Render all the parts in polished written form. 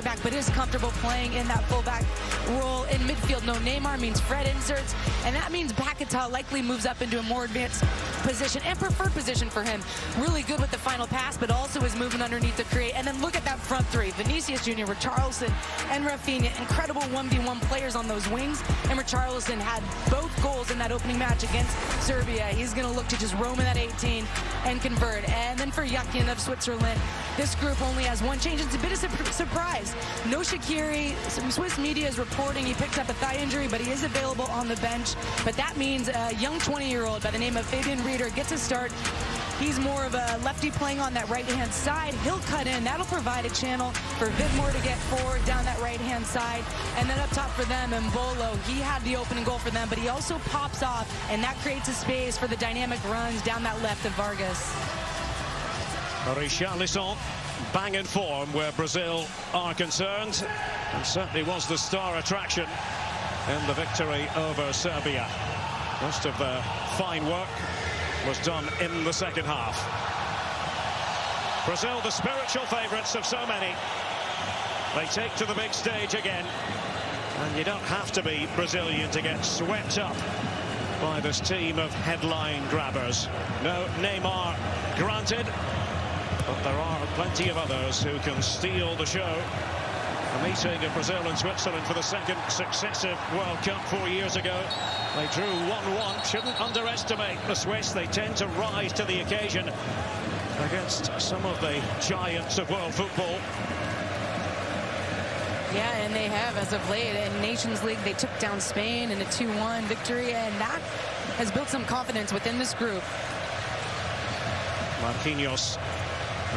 back, but is comfortable playing in that fullback role in midfield. No Neymar means Fred inserts, and that means Paquetá likely moves up into a more advanced position and preferred position for him. Really good with the final pass, but also is moving underneath to create. And then look at that front three. Vinicius Jr., Richarlison, and Rafinha. Incredible 1v1 players on those wings. And Richarlison had both goals in that opening match against Serbia. He's going to look to just roam in that 18 and convert. And then for Yakin of Switzerland, this group only has one change. It's a bit of a surprise. No Shaqiri. Some Swiss media is reporting he picked up a thigh injury, but he is available on the bench. But that means a young 20-year-old by the name of Fabian Rieder gets a start. He's more of a lefty playing on that right-hand side. He'll cut in. That'll provide a channel for Vidmore to get forward down that right-hand side. And then up top for them, Mbolo, he had the opening goal for them, but he also pops off, and that creates a space for the dynamic runs down that left of Vargas. Richarlison bang in form where Brazil are concerned, and certainly was the star attraction in the victory over Serbia. Most of the fine work was done in the second half. Brazil, the spiritual favourites of so many. They take to the big stage again, and you don't have to be Brazilian to get swept up by this team of headline grabbers. No Neymar granted, but there are plenty of others who can steal the show. A meeting of Brazil and Switzerland for the second successive World Cup 4 years ago. They drew 1-1. Shouldn't underestimate the Swiss. They tend to rise to the occasion against some of the giants of world football. Yeah, and they have as of late. In Nations League, they took down Spain in a 2-1 victory, and that has built some confidence within this group. Marquinhos,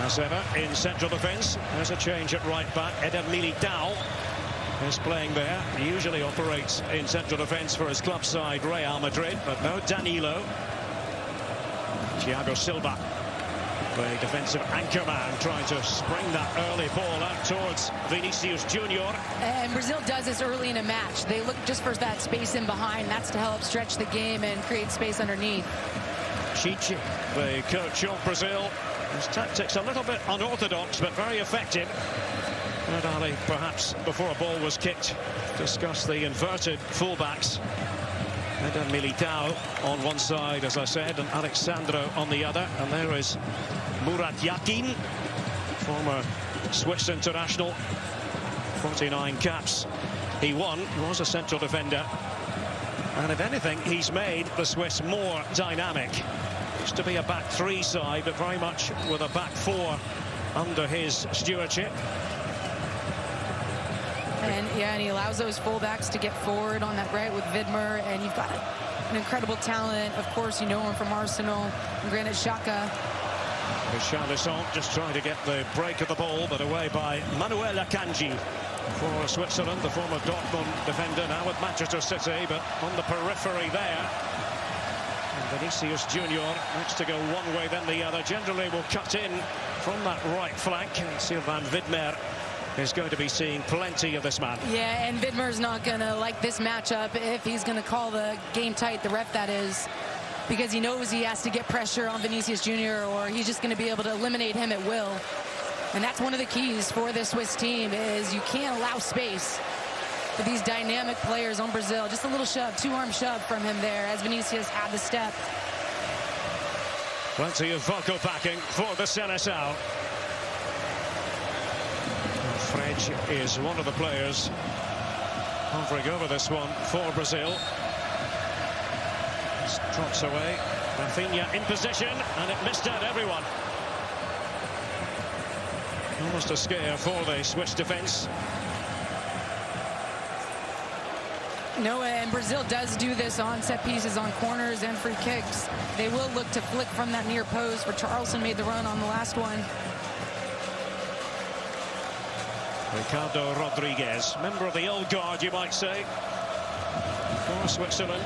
as ever, in central defence. There's a change at right back. Eder Militao is playing there. He usually operates in central defence for his club side, Real Madrid, but no Danilo. Thiago Silva, the defensive anchorman, trying to spring that early ball out towards Vinicius Jr. And Brazil does this early in a match. They look just for that space in behind. That's to help stretch the game and create space underneath. Chichi, the coach of Brazil. His tactics a little bit unorthodox, but very effective. And Ali, perhaps before a ball was kicked, discuss the inverted fullbacks. Eder Militao on one side, as I said, and Alexandro on the other. And there is Murat Yakin, former Swiss international, 49 caps. He won, he was a central defender. And if anything, he's made the Swiss more dynamic. Used to be a back three side, but very much with a back four under his stewardship. And yeah, and he allows those fullbacks to get forward on that right with Vidmore, and you've got an incredible talent. Of course, you know him from Arsenal, Granit Xhaka. Richarlison just trying to get the break of the ball, but away by Manuel Akanji for Switzerland, the former Dortmund defender, now with Manchester City, but on the periphery there. And Vinicius Jr. needs to go one way then the other. Generally will cut in from that right flank. Sylvain Widmer is going to be seeing plenty of this man. Yeah, and Vidmer's not going to like this matchup if he's going to call the game tight, the ref that is, because he knows he has to get pressure on Vinicius Jr. or he's just going to be able to eliminate him at will. And that's one of the keys for this Swiss team, is you can't allow space for these dynamic players on Brazil. Just a little shove, two-arm shove from him there as Vinicius had the step. Plenty of vocal backing for the Seleção. Fred is one of the players hovering over this one for Brazil. Drops away. Rafinha in position, and it missed out everyone. Almost a scare for the Swiss defence. No, and Brazil does do this on set pieces, on corners and free kicks. They will look to flick from that near post, where Richarlison made the run on the last one. Ricardo Rodriguez, member of the old guard, you might say, for Switzerland.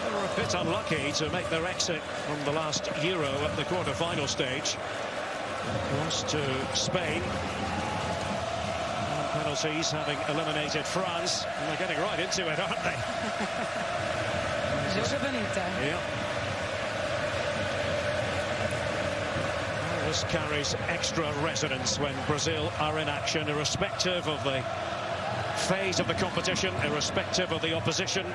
They were a bit unlucky to make their exit from the last Euro at the quarter-final stage. Lost to Spain. Penalties, having eliminated France. And they're getting right into it, aren't they? Yeah. This carries extra resonance when Brazil are in action, irrespective of the phase of the competition, irrespective of the opposition.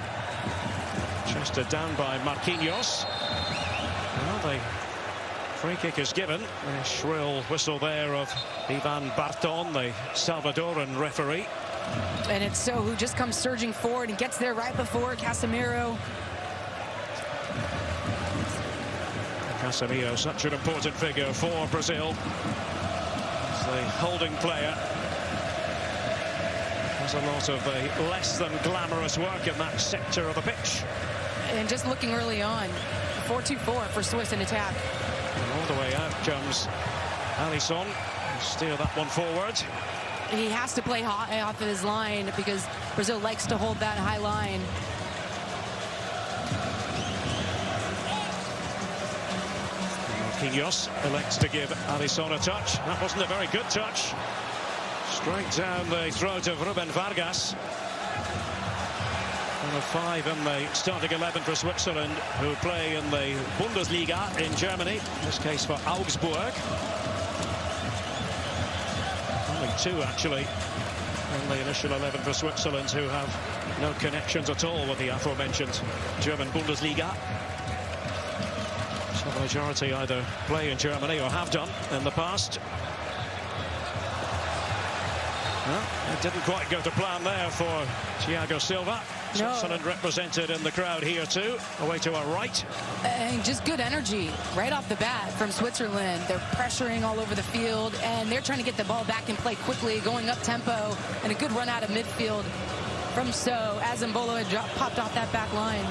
Chested down by Marquinhos. Well, the free kick is given. A shrill whistle there of Ivan Barton, the Salvadoran referee. And it's So who just comes surging forward and gets there right before Casemiro. Casemiro, such an important figure for Brazil. As the holding player. There's a lot of less than glamorous work in that sector of the pitch. And just looking early on, 4-2-4 for Swiss in attack. And all the way out comes Alisson. Steer that one forward. He has to play high off of his line because Brazil likes to hold that high line. Marquinhos elects to give Alisson a touch. That wasn't a very good touch. Straight down the throat of Ruben Vargas. One of 5 in the starting 11 for Switzerland, who play in the Bundesliga in Germany, in this case for Augsburg. Only 2 actually in the initial 11 for Switzerland who have no connections at all with the aforementioned German Bundesliga. So the majority either play in Germany or have done in the past. Well, it didn't quite go to plan there for Thiago Silva. No. Switzerland represented in the crowd here too, away to our right. And just good energy right off the bat from Switzerland. They're pressuring all over the field, and they're trying to get the ball back and play quickly, going up tempo, and a good run out of midfield from So as Mbolo had popped off that back line.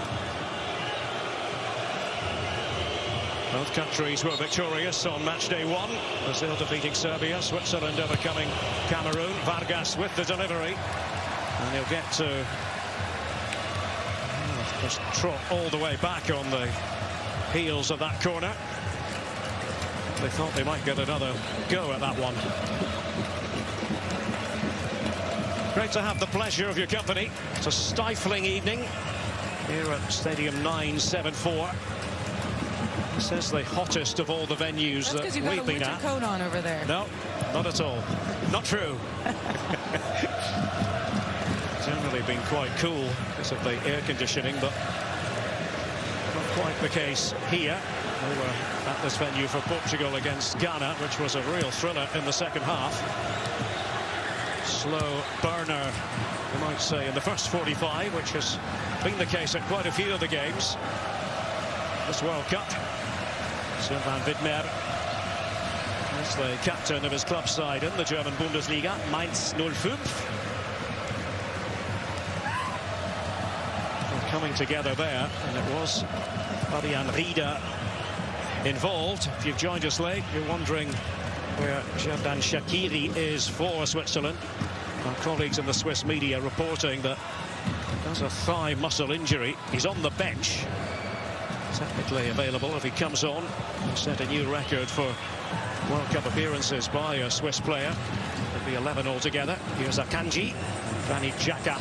Both countries were victorious on match day 1. Brazil defeating Serbia, Switzerland overcoming Cameroon. Vargas with the delivery, and he'll get to just trot all the way back on the heels of that corner. They thought they might get another go at that one. Great to have the pleasure of your company. It's a stifling evening here at Stadium 974. This is the hottest of all the venues that we've been at. That's because you've got a winter coat on over there. No, not at all. Not true. Generally been quite cool because of the air conditioning, but not quite the case here. We were at this venue for Portugal against Ghana, which was a real thriller in the second half. Slow burner, you might say, in the first 45, which has been the case at quite a few of the games this World Cup. Sylvain Widmer is the captain of his club side in the German Bundesliga, Mainz 05. Coming together there, and it was Fabian Rieder involved. If you've joined us late, you're wondering where Xherdan Shaqiri is for Switzerland. Our colleagues in the Swiss media reporting that he has a thigh muscle injury. He's on the bench. Technically available if he comes on. He'll set a new record for World Cup appearances by a Swiss player. It'll be 11 altogether. Here's Akanji, Granit Xhaka.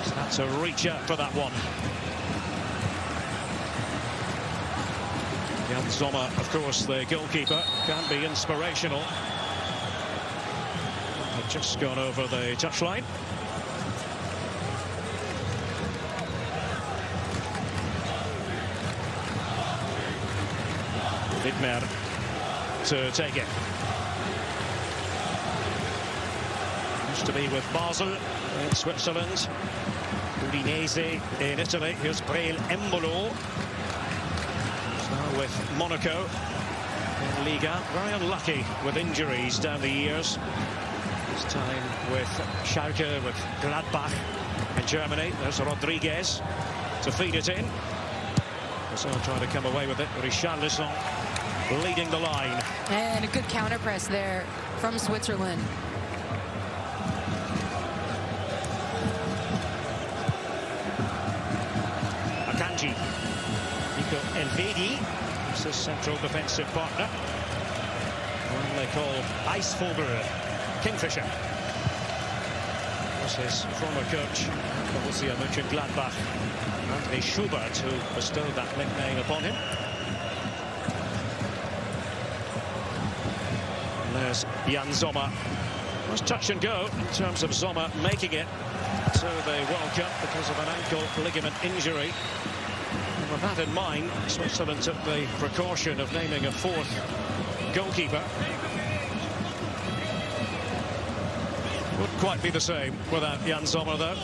So that's a reach out for that one. Jan Sommer, of course, the goalkeeper, can be inspirational. They've just gone over the touchline. Widmer to take it. Used to be with Basel in Switzerland, Udinese in Italy. Here's Breel Embolo. Now with Monaco in Liga. Very unlucky with injuries down the years. This time with Schalke, with Gladbach in Germany. There's Rodriguez to feed it in. So trying to come away with it. Richarlison leading the line. And a good counter press there from Switzerland. Akanji. Nico Elvedi. This is central defensive partner. One they call Eisvogel, Kingfisher. This is former coach Borussia Mönchengladbach, Anthony Schubert, who bestowed that nickname upon him. Jan Sommer. It was touch and go in terms of Sommer making it to the World Cup because of an ankle ligament injury. And with that in mind, Switzerland took the precaution of naming a fourth goalkeeper. Wouldn't quite be the same without Jan Sommer, though.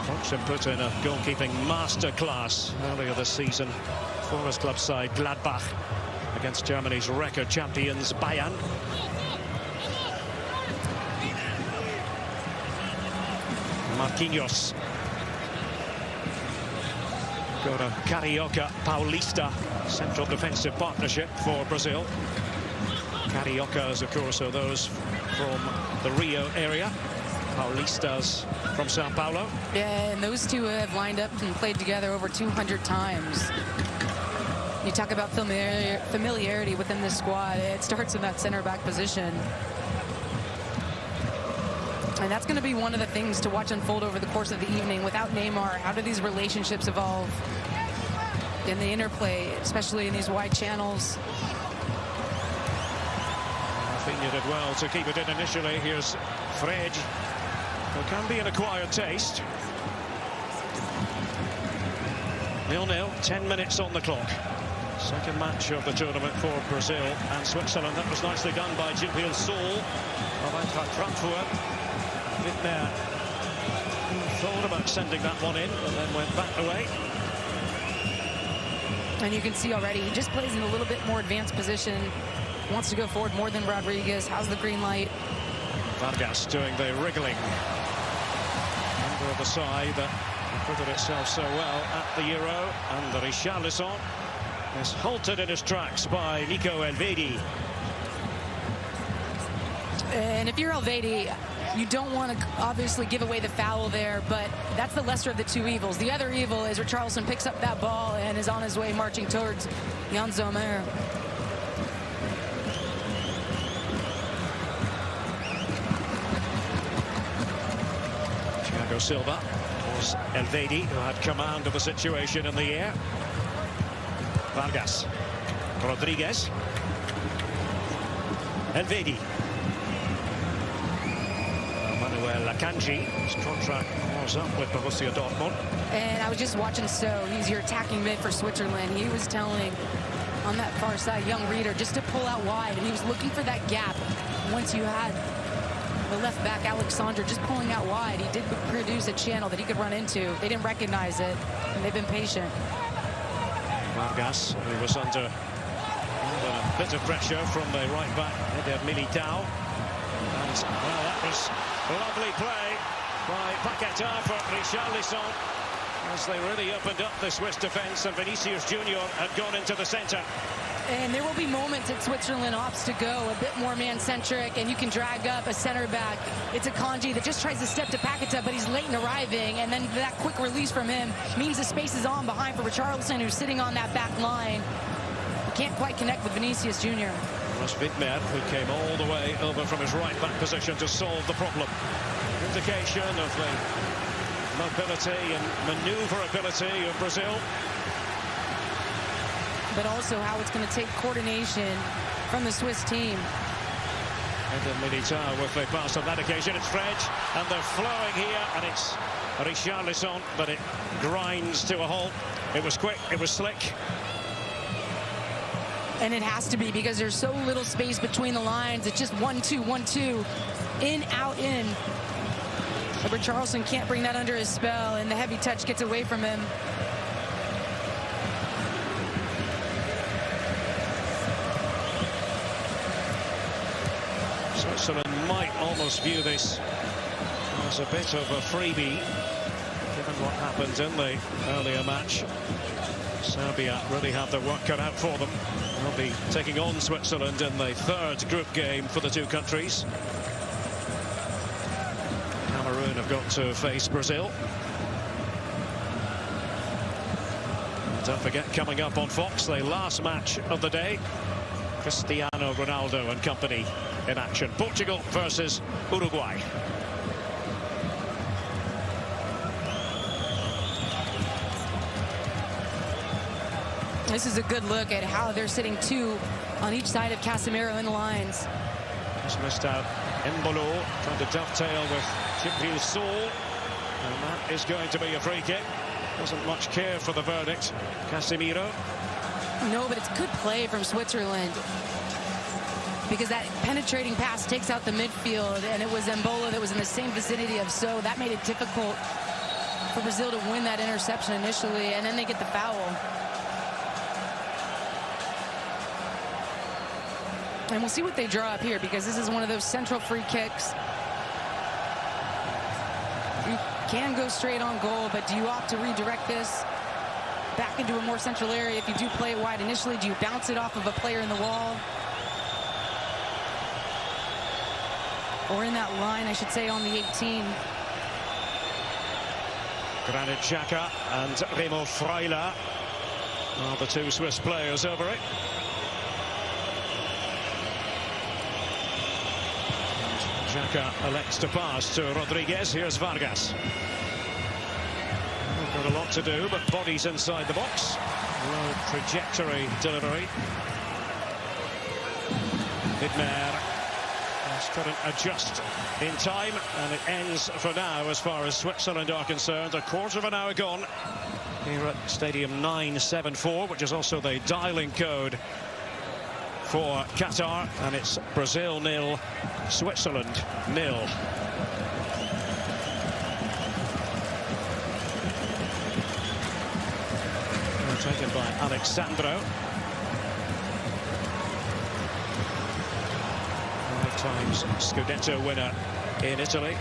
Watchalong put in a goalkeeping masterclass earlier this season for his club side Gladbach against Germany's record champions Bayern. Marquinhos. Got a Carioca Paulista central defensive partnership for Brazil. Cariocas, of course, are those from the Rio area. Paulistas from Sao Paulo. Yeah, and those two have lined up and played together over 200 times. You talk about familiarity within this squad. It starts in that center back position. And that's going to be one of the things to watch unfold over the course of the evening. Without Neymar, how do these relationships evolve in the interplay, especially in these wide channels? Rafinha did well to keep it in initially. Here's Fred. There can be an acquired taste. 0-0, 10 minutes on the clock. Second match of the tournament for Brazil and Switzerland. That was nicely done by Jubil Sol of Eintracht Frankfurt. Wittmer thought about sending that one in and then went back away. And you can see already he just plays in a little bit more advanced position. Wants to go forward more than Rodriguez. Has the green light. Vargas doing the wriggling under the side that acquitted itself so well at the Euro, and the Richarlison is halted in his tracks by Nico Elvedi. And if you're Elvedi, you don't want to obviously give away the foul there, but that's the lesser of the two evils. The other evil is Richarlison picks up that ball and is on his way marching towards Jan Sommer. Thiago Silva was Elvedi, who had command of the situation in the air. Vargas, Rodriguez, Elvedi. Manuel Akanji, his contract was up with Borussia Dortmund. And I was just watching he's your attacking mid for Switzerland. He was telling on that far side, young Reader, just to pull out wide, and he was looking for that gap. Once you had the left back, Alexandre, just pulling out wide, he did produce a channel that he could run into. They didn't recognize it, and they've been patient. Vargas, who was under a bit of pressure from the right back, Eder Militao. And, well, that was lovely play by Paquetá for Richarlison as they really opened up the Swiss defence, and Vinicius Junior had gone into the centre. And there will be moments that Switzerland opts to go a bit more man-centric, and you can drag up a center back. It's a Akanji that just tries to step to Paquetá, but he's late in arriving, and then that quick release from him means the space is on behind for Richarlison, who's sitting on that back line. Can't quite connect with Vinicius Junior. It was Wittmer who came all the way over from his right back position to solve the problem. Indication of the mobility and manoeuvrability of Brazil. But also how it's going to take coordination from the Swiss team. And then Militao with the pass on that occasion. It's Fred, and they're flowing here, and it's Richarlison, but it grinds to a halt. It was quick, it was slick. And it has to be, because there's so little space between the lines. It's just 1-2, 1-2, in, out, in. But Richarlison can't bring that under his spell, and the heavy touch gets away from him. Switzerland might almost view this as a bit of a freebie, given what happened in the earlier match. Serbia really have their work cut out for them. They'll be taking on Switzerland in the third group game for the two countries. Cameroon have got to face Brazil. And don't forget, coming up on Fox, the last match of the day, Cristiano Ronaldo and company in action. Portugal versus Uruguay. This is a good look at how they're sitting two on each side of Casemiro in the lines. Just missed out Embolo, trying to dovetail with Jibril Soul. And that is going to be a free kick. Doesn't much care for the verdict, Casemiro. No, but it's good play from Switzerland, because that penetrating pass takes out the midfield, and it was Embolo that was in the same vicinity of So. That made it difficult for Brazil to win that interception initially, and then they get the foul. And we'll see what they draw up here, because this is one of those central free kicks. You can go straight on goal, but do you opt to redirect this back into a more central area? If you do play it wide initially, do you bounce it off of a player in the wall? Or in that line, I should say, on the 18. Granit Xhaka and Remo Freuler are the two Swiss players over it. Xhaka elects to pass to Rodriguez. Here's Vargas. Got a lot to do, but bodies inside the box. Low trajectory delivery. Widmer just couldn't adjust in time, and it ends for now as far as Switzerland are concerned. A quarter of an hour gone here at Stadium 974, which is also the dialing code for Qatar, and it's Brazil 0, Switzerland 0. Taken by Alexandro. 5 times Scudetto winner in Italy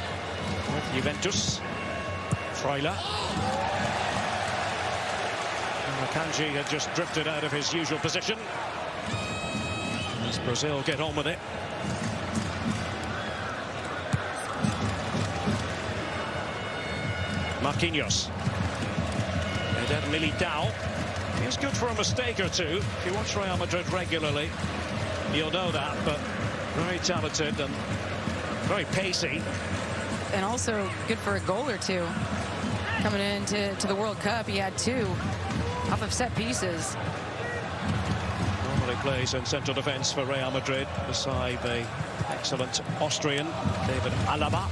with Juventus. Freuler. Akanji had just drifted out of his usual position. As Brazil get on with it. Marquinhos. Eder Militao. He's good for a mistake or two. If you watch Real Madrid regularly, you'll know that, but very talented and very pacey. And also good for a goal or two. Coming into the World Cup, he had 2 off of set pieces. Normally plays in central defence for Real Madrid beside the excellent Austrian David Alaba.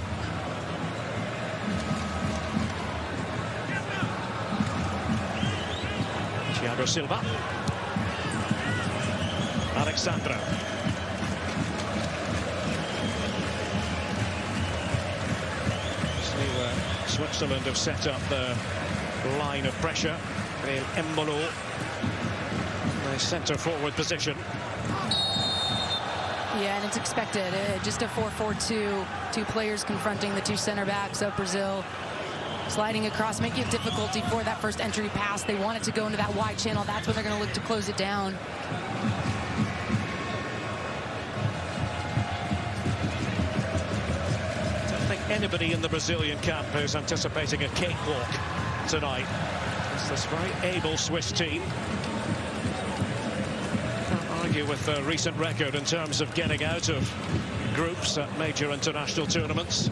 Thiago Silva. Alexandro. See where Switzerland have set up the line of pressure. In Embolo, the centre forward position. Yeah, and it's expected. Just a 4-4-2. 2 players confronting the 2 center backs of Brazil. Sliding across, making it difficulty for that first entry pass. They want it to go into that wide channel. That's when they're going to look to close it down. I don't think anybody in the Brazilian camp is anticipating a cakewalk tonight. It's this very able Swiss team. Can't argue with the recent record in terms of getting out of groups at major international tournaments.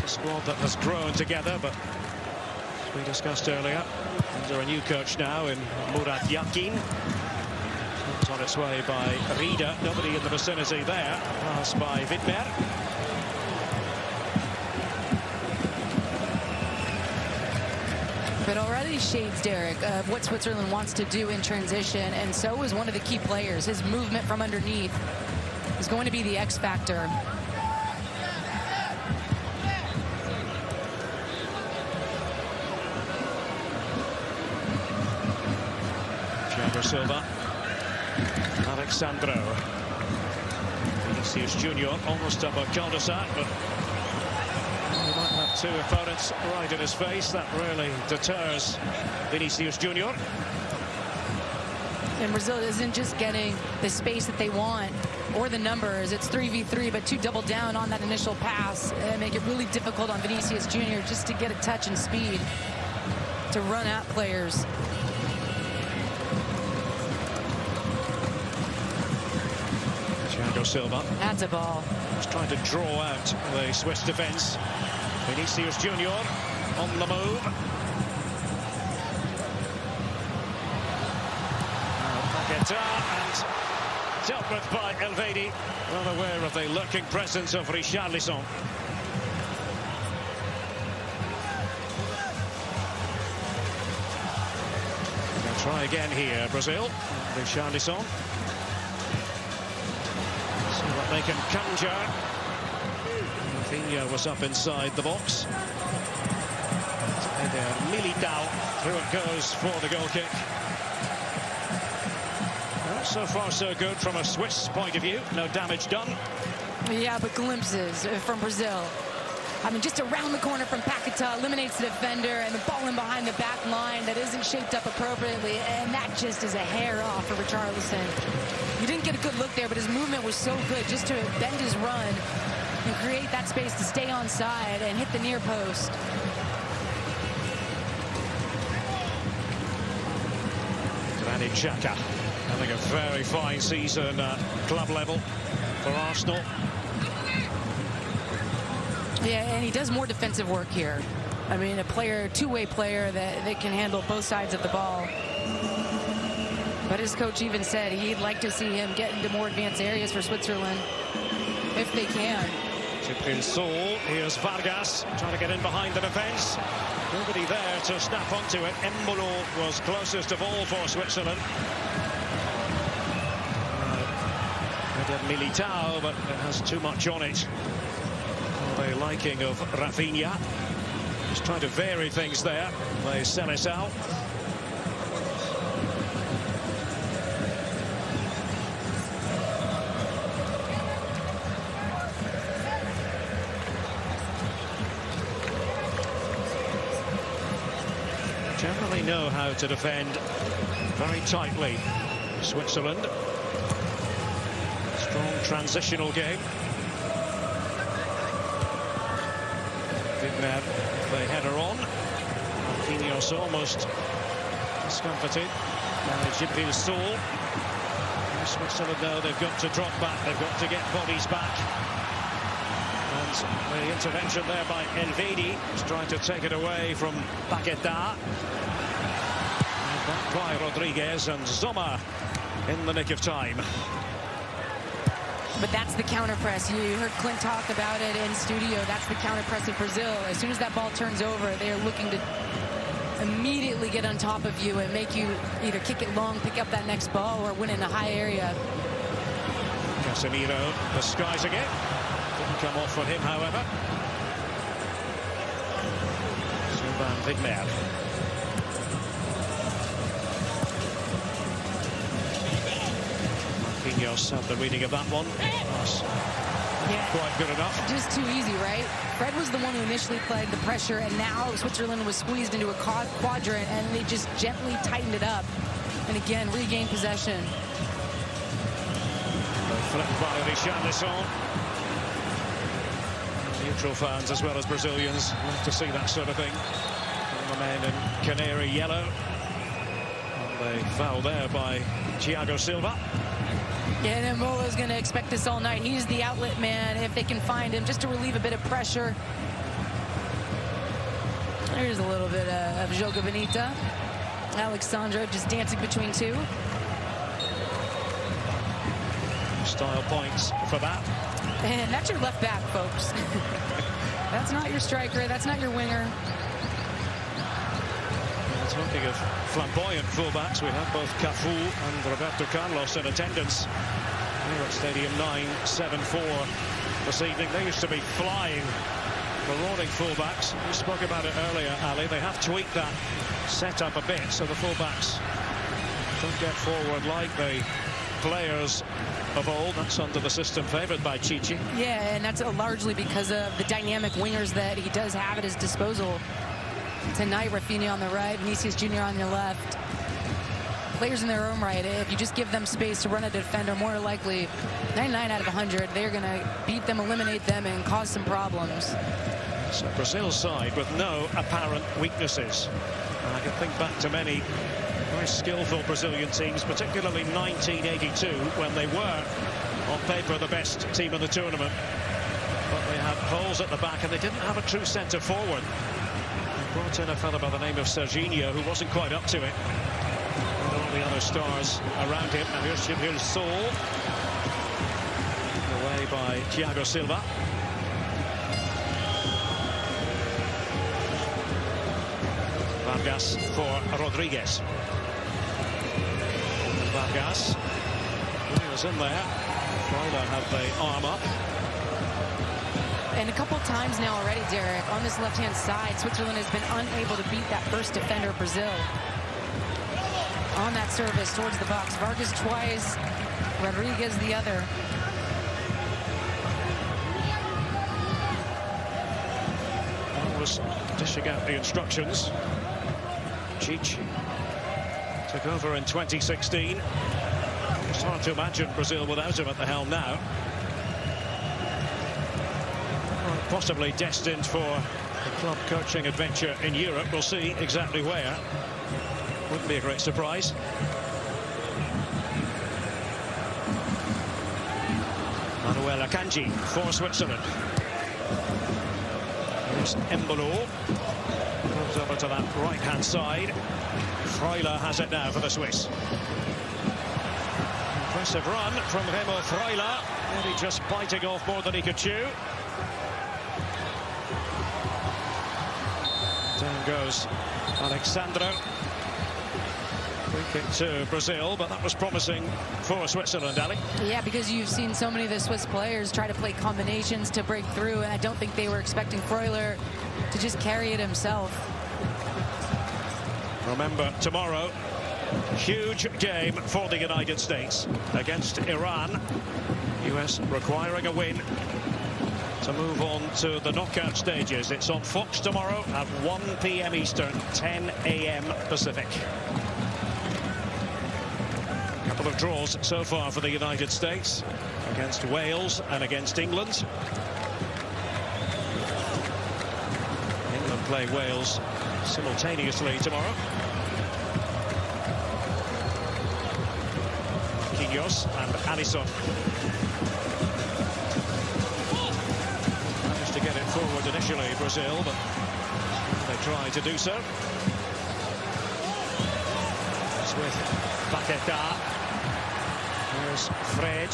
Squad that has grown together, but as we discussed earlier, under a new coach now in Murat Yakin. It's on its way by Rieder. Nobody in the vicinity there. Pass by Widmer. But already shades, Derek, of what Switzerland wants to do in transition, and so is one of the key players. His movement from underneath is going to be the X factor. Silva, Alexandro, Vinicius Junior, almost up a cul-de-sac, but he might have 2 opponents right in his face. That really deters Vinicius Junior. And Brazil isn't just getting the space that they want or the numbers. It's 3v3, but to double down on that initial pass and make it really difficult on Vinicius Junior just to get a touch and speed to run at players. Thiago Silva. That's a ball. He's trying to draw out the Swiss defence. Vinicius Junior on the move. Paquetá, and dealt with by Elvedi, well aware of the lurking presence of Richarlison. They'll try again here, Brazil. Richarlison. See what they can conjure. Rafinha was up inside the box. Militao, through it goes for the goal kick. Well, so far so good from a Swiss point of view. No damage done. Yeah, but glimpses from Brazil. I mean, just around the corner from Paquetá, eliminates the defender, and the ball in behind the back line that isn't shaped up appropriately, and that just is a hair off for Richarlison. You didn't get a good look there, but his movement was so good just to bend his run and create that space to stay onside and hit the near post. Granit Xhaka having a very fine season at club level for Arsenal. Yeah, and he does more defensive work here. I mean, a player, two-way player that can handle both sides of the ball. But his coach even said he'd like to see him get into more advanced areas for Switzerland, if they can. Chipping Saul, here's Vargas trying to get in behind the defence. Nobody there to snap onto it. Embolo was closest of all for Switzerland. Militao, but it has too much on it. The liking of Rafinha. Just trying to vary things there. They sell it out. Generally know how to defend very tightly. Switzerland. Strong transitional game. Vidmer, the header on. Marquinhos almost discomforted. Now Chipping Saul. Switzerland know they've got to drop back. They've got to get bodies back. And the intervention there by Elvedi is trying to take it away from Paquetá. And back by Rodriguez, and Zoma in the nick of time. But that's the counter press. You heard Clint talk about it in studio. That's the counter press of Brazil. As soon as that ball turns over, they are looking to immediately get on top of you and make you either kick it long, pick up that next ball, or win in a high area. Casemiro, the skies again. Didn't come off for him, however. Sylvain Vidmer. Marquinhos had the reading of that one. Yeah, quite good enough. Just too easy, right? Fred was the one who initially played the pressure, and now Switzerland was squeezed into a quadrant, and they just gently tightened it up. And again, regained possession. Flipped by Richarlison. Neutral fans as well as Brazilians love to see that sort of thing. And the men in canary yellow. And the foul there by Thiago Silva. Yeah, and Embolo's going to expect this all night. He's the outlet man if they can find him, just to relieve a bit of pressure. There's a little bit of Joga Bonita. Alexandra just dancing between two. Style points for that. And that's your left back, folks. That's not your striker. That's not your winger. Talking of flamboyant fullbacks, we have both Cafu and Roberto Carlos in attendance here at Stadium 974 this evening. They used to be flying, marauding fullbacks. We spoke about it earlier, Ali. They have tweaked that setup a bit so the fullbacks don't get forward like the players of old. That's under the system favoured by Chichi. Yeah, and that's largely because of the dynamic wingers that he does have at his disposal. Tonight, Rafinha on the right, Vinicius Jr. on your left. Players in their own right, if you just give them space to run a defender, more likely 99 out of 100, they're going to beat them, eliminate them, and cause some problems. So Brazil's side with no apparent weaknesses. I can think back to many very skillful Brazilian teams, particularly 1982, when they were, on paper, the best team in the tournament. But they had holes at the back, and they didn't have a true centre forward. Brought in a fellow by the name of Serginho, who wasn't quite up to it. And all of a the other stars around him. Now here's Saul. Away by Thiago Silva. Vargas for Rodriguez. Vargas. He was in there. Freuler had the arm up. And a couple times now already, Derek, on this left-hand side, Switzerland has been unable to beat that first defender, Brazil. On that service towards the box. Vargas twice, Rodriguez the other. That was dishing out the instructions. Cheech took over in 2016. It's hard to imagine Brazil without him at the helm now. Possibly destined for a club coaching adventure in Europe. We'll see exactly where. Wouldn't be a great surprise. Manuel Akanji for Switzerland. Here's Embolo. Goes over to that right-hand side. Freuler has it now for the Swiss. Impressive run from Remo Freuler. Maybe just biting off more than he could chew. Down goes Alexandro. Free kick to Brazil, but that was promising for Switzerland, Ali. Yeah, because you've seen so many of the Swiss players try to play combinations to break through, and I don't think they were expecting Freuler to just carry it himself. Remember, tomorrow, huge game for the United States against Iran. US requiring a win to move on to the knockout stages. It's on Fox tomorrow at 1 p.m. Eastern, 10 a.m. Pacific. A couple of draws so far for the United States against Wales and against England. England play Wales simultaneously tomorrow. Marquinhos and Alisson. To get it forward initially, Brazil, but they try to do so. It's with Paquetá. Here's Fred.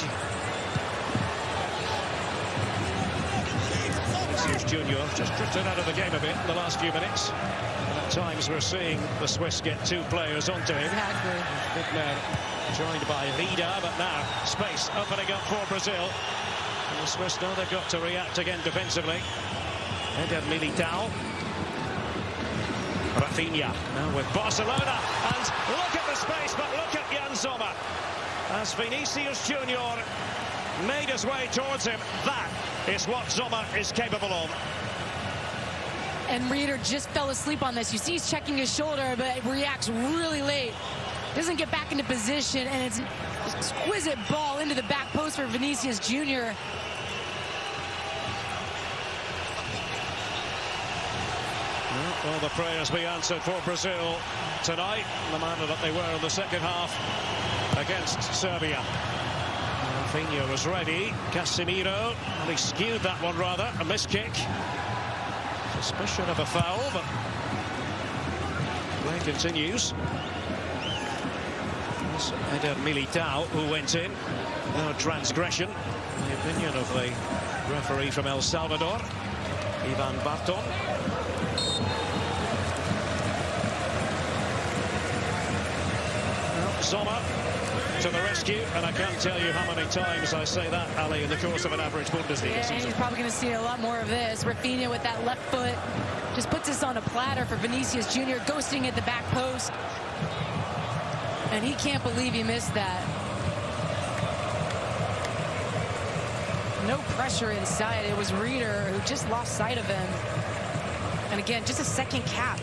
Vinicius Junior just drifted out of the game a bit in the last few minutes. And at times we're seeing the Swiss get two players onto him. Exactly. Big man joined by Vida, but now space opening up for Brazil. The Swiss know they've got to react again defensively. Eder Militao. Rafinha now with Barcelona. And look at the space, but look at Jan Sommer. As Vinicius Junior made his way towards him, that is what Sommer is capable of. And Reeder just fell asleep on this. You see he's checking his shoulder, but reacts really late. Doesn't get back into position, and it's an exquisite ball into the back post for Vinicius Junior. Well, the prayers be answered for Brazil tonight, the manner that they were in the second half against Serbia. Rafinha was ready. Casemiro, and he skewed that one rather. A missed kick. Suspicion of a foul, but play continues. It's Eder Militao who went in. No transgression, in the opinion of the referee from El Salvador, Ivan Barton. Sommer to the rescue, and I can't tell you how many times I say that, Ali, in the course of an average Bundesliga season. And he's probably going to see a lot more of this. Rafinha with that left foot just puts this on a platter for Vinicius Junior, ghosting at the back post. And he can't believe he missed that. No pressure inside. It was Reeder who just lost sight of him. And again, just a second cap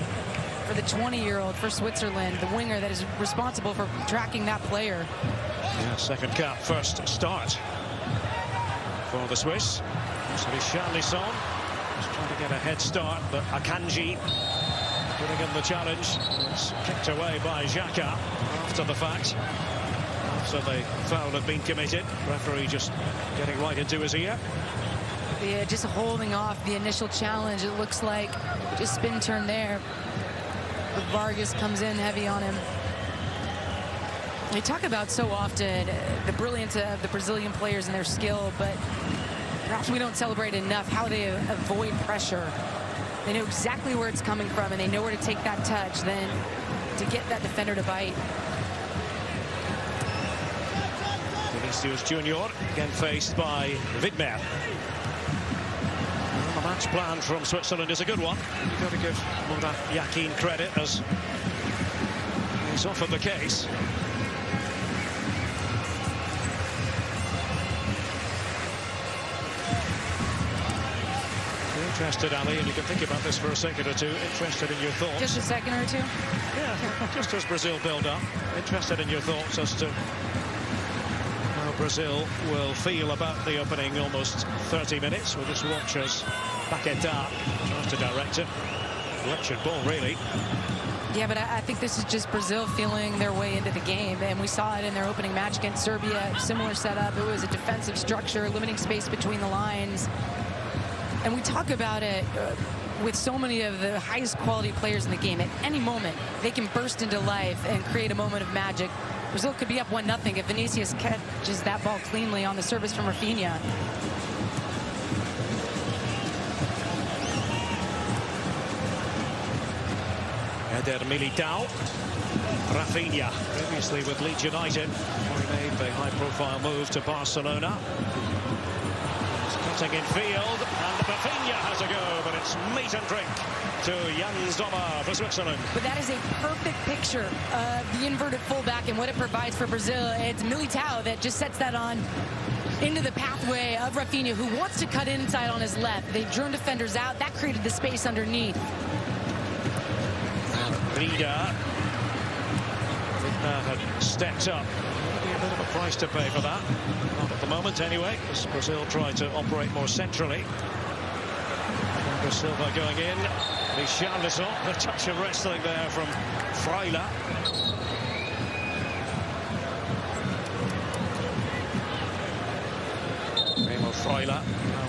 for the 20-year-old for Switzerland, the winger that is responsible for tracking that player. Yeah, second cap, first start for the Swiss. So Richarlison just trying to get a head start, but Akanji putting in the challenge. It's kicked away by Xhaka after the fact. After the foul had been committed. Referee just getting right into his ear. Yeah, just holding off the initial challenge, it looks like. Just spin turn there. But Vargas comes in heavy on him. We talk about so often the brilliance of the Brazilian players and their skill, but perhaps we don't celebrate enough how they avoid pressure. They know exactly where it's coming from, and they know where to take that touch, then to get that defender to bite. Vinicius Junior again faced by Widmer. The match plan from Switzerland is a good one. You've got to give Murat Yakin credit, as he's often the case. Interested, Ali, and you can think about this for a second or two. Interested in your thoughts. Just a second or two? Yeah, just as Brazil build up. Interested in your thoughts as to how Brazil will feel about the opening almost 30 minutes. We'll just watch as Paquetá tries to direct it. Lectured ball, really. Yeah, but I think this is just Brazil feeling their way into the game, and we saw it in their opening match against Serbia. Similar setup. It was a defensive structure, limiting space between the lines. And we talk about it with so many of the highest quality players in the game. At any moment, they can burst into life and create a moment of magic. Brazil could be up 1-0 if Vinicius catches that ball cleanly on the service from Rafinha. Eder Militao. Rafinha, previously with Leeds United, he made the high-profile move to Barcelona. Cutting in field, and Rafinha has a go, but it's meat and drink to Jan Sommer for Switzerland. But that is a perfect picture of the inverted fullback and what it provides for Brazil. It's Militao that just sets that on into the pathway of Rafinha, who wants to cut inside on his left. They drew defenders out. That created the space underneath. Rida had stepped up. Maybe a bit of a price to pay for that. Not at the moment, anyway, as Brazil try to operate more centrally. Silva going in. Richarlison, the touch of wrestling there from Freila. Remo Freila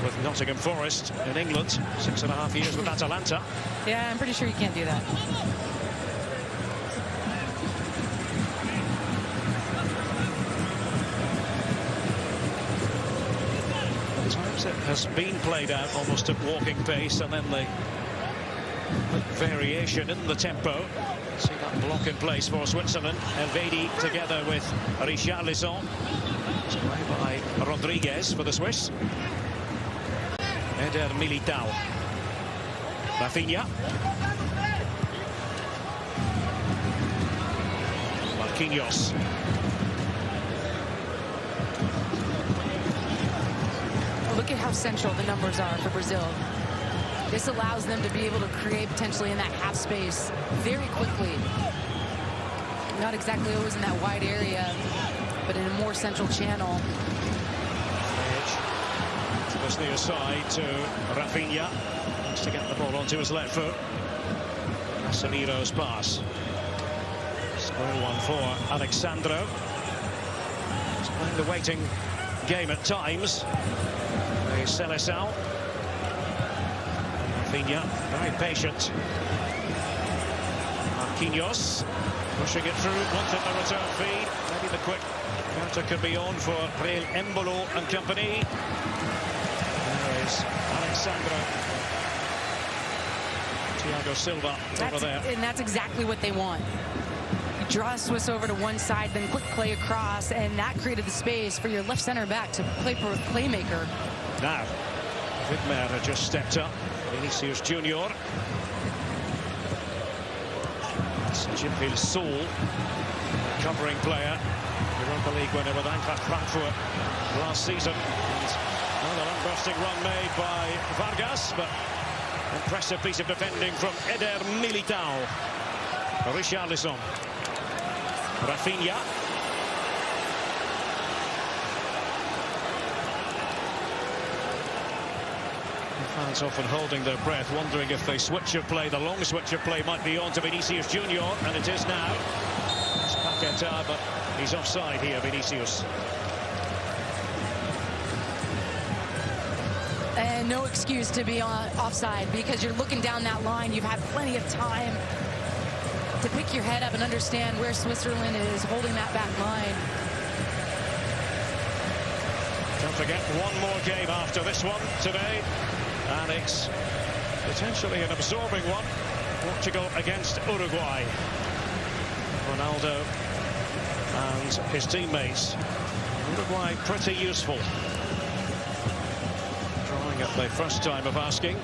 with Nottingham Forest in England. 6.5 years with Atalanta. Yeah, I'm pretty sure you can't do that. It has been played out almost at walking pace, and then the variation in the tempo. See that block in place for Switzerland. Elvedi together with Richarlison. It's played by Rodriguez for the Swiss. Eder Militao. Rafinha. Marquinhos. Look at how central the numbers are for Brazil. This allows them to be able to create potentially in that half space very quickly. Not exactly always in that wide area, but in a more central channel. Towards the side to Rafinha. Wants to get the ball onto his left foot. Casemiro's pass. Square one for Alexandro. He's playing the waiting game at times. Seleção. Rafinha, very patient. Marquinhos pushing it through, wanted the return feed. Maybe the quick counter could be on for Real Embolo and company. There is Alexandro. Thiago Silva over there. And that's exactly what they want. You draw a Swiss over to one side, then quick play across, and that created the space for your left center back to play for a playmaker. Now, Widmer had just stepped up. Vinicius Junior. It's Jibril Soul, covering player. Europa League winner with Eintracht Frankfurt last season. And another unbursting run made by Vargas, but impressive piece of defending from Eder Militao. Richarlison. Rafinha. Fans often holding their breath, wondering if they switch of play, the long switch of play might be on to Vinicius Junior, and it is now. It's Paquetá, but he's offside here, Vinicius. And no excuse to be on offside, because you're looking down that line. You've had plenty of time to pick your head up and understand where Switzerland is holding that back line. Don't forget, one more game after this one today, and it's potentially an absorbing one. Portugal against Uruguay. Ronaldo and his teammates. Uruguay pretty useful. Drawing up the first time of asking.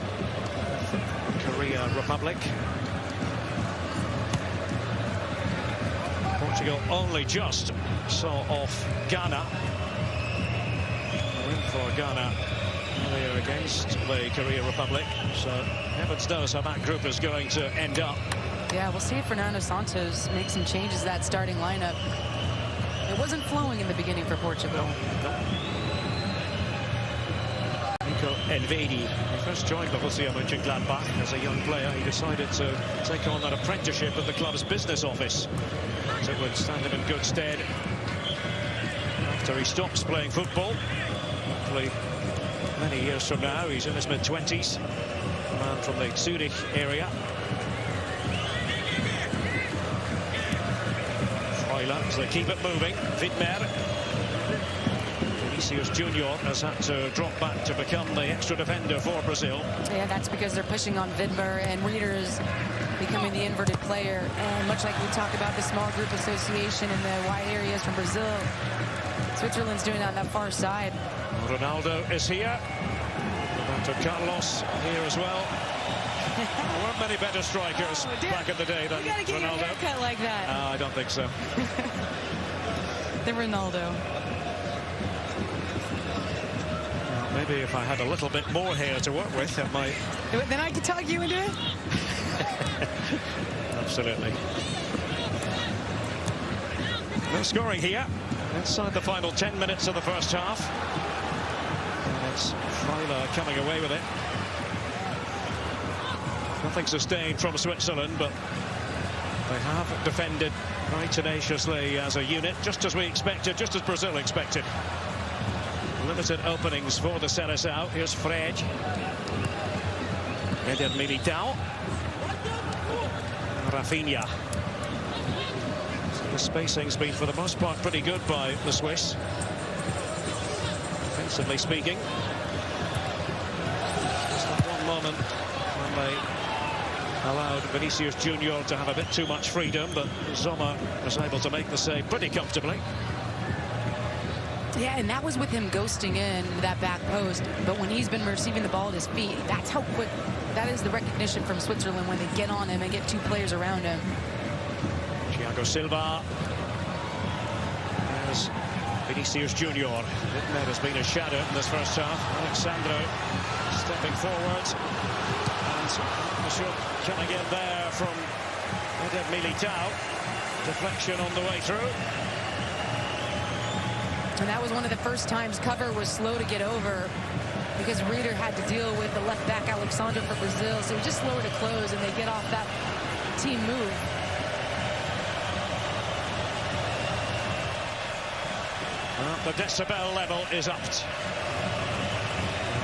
Korea Republic. Portugal only just saw off Ghana. Win for Ghana earlier against the Korea Republic. So heavens knows how that group is going to end up. Yeah, we'll see if Fernando Santos makes some changes to that starting lineup. It wasn't flowing in the beginning for Portugal. Nico Elvedi, he first joined Borussia Mönchengladbach as a young player. He decided to take on that apprenticeship at the club's business office. So it would stand him in good stead after he stops playing football. Hopefully many years from now. He's in his mid-20s. A man from the Zurich area. Freuler, they keep it moving. Widmer. Vinicius Junior has had to drop back to become the extra defender for Brazil. Yeah, that's because they're pushing on Widmer, and Reeder's becoming the inverted player. And much like we talk about the small group association in the wide areas from Brazil, Switzerland's doing that on that far side. Ronaldo is here. Roberto Carlos here as well. There weren't many better strikers back in the day than Ronaldo. You gotta get your haircut like that. I don't think so. The Ronaldo. Maybe if I had a little bit more hair to work with, it might. Then I could talk you into it. Absolutely. No scoring here. Inside the final 10 minutes of the first half. And it's Freuler coming away with it. Nothing sustained from Switzerland, but they have defended very tenaciously as a unit, just as we expected, just as Brazil expected. Limited openings for the Seleção. Here's Fred. Eder Militao. Rafinha. The spacing's been, for the most part, pretty good by the Swiss. Defensively speaking. Just that one moment when they allowed Vinicius Junior to have a bit too much freedom, but Sommer was able to make the save pretty comfortably. Yeah, and that was with him ghosting in that back post. But when he's been receiving the ball at his feet, that's how quick. That is the recognition from Switzerland when they get on him and get two players around him. Thiago Silva. There's Vinicius Junior. Widmer has been a shadow in this first half. Alexandro stepping forward. And the shot coming in there from Eder Militao. Deflection on the way through. And that was one of the first times cover was slow to get over because Reeder had to deal with the left back Alexandro for Brazil. So he just slower to close and they get off that team move. Well, the decibel level is upped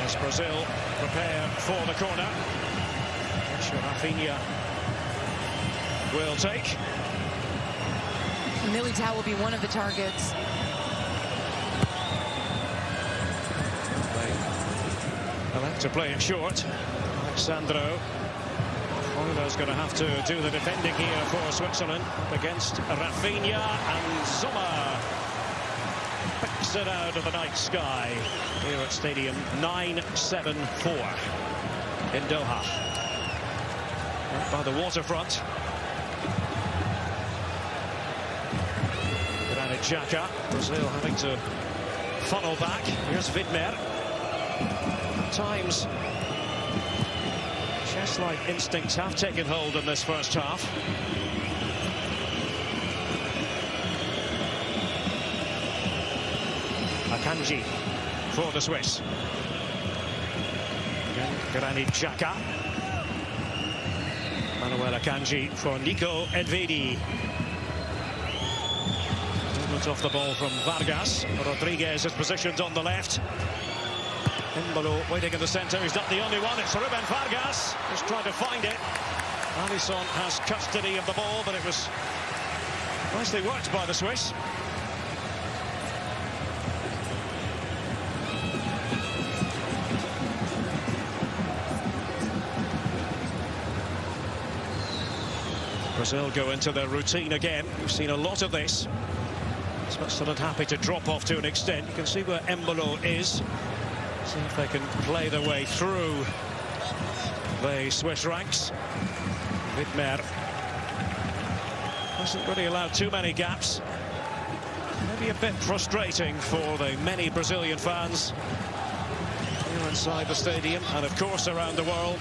as Brazil prepare for the corner, which Rafinha will take. Militao will be one of the targets. They like to play it short. Alexandro. Freuler's going to have to do the defending here for Switzerland up against Rafinha, and Sommer picks it out of the night sky here at Stadium 974 in Doha. Right by the waterfront. Granit Xhaka. Brazil having to funnel back. Here's Widmer. At times, chess-like instincts have taken hold in this first half. Akanji for the Swiss. Again, Granit Xhaka. Manuel Akanji for Nico Elvedi. Movement off the ball from Vargas. Rodriguez is positioned on the left. Embolo waiting in the centre. He's not the only one. It's Ruben Vargas. Just trying to find it. Alisson has custody of the ball, but it was nicely worked by the Swiss. Brazil go into their routine again. We've seen a lot of this. Switzerland happy to drop off to an extent. You can see where Embolo is. See if they can play their way through the Swiss ranks. Widmer hasn't really allowed too many gaps. Maybe a bit frustrating for the many Brazilian fans here inside the stadium and of course around the world.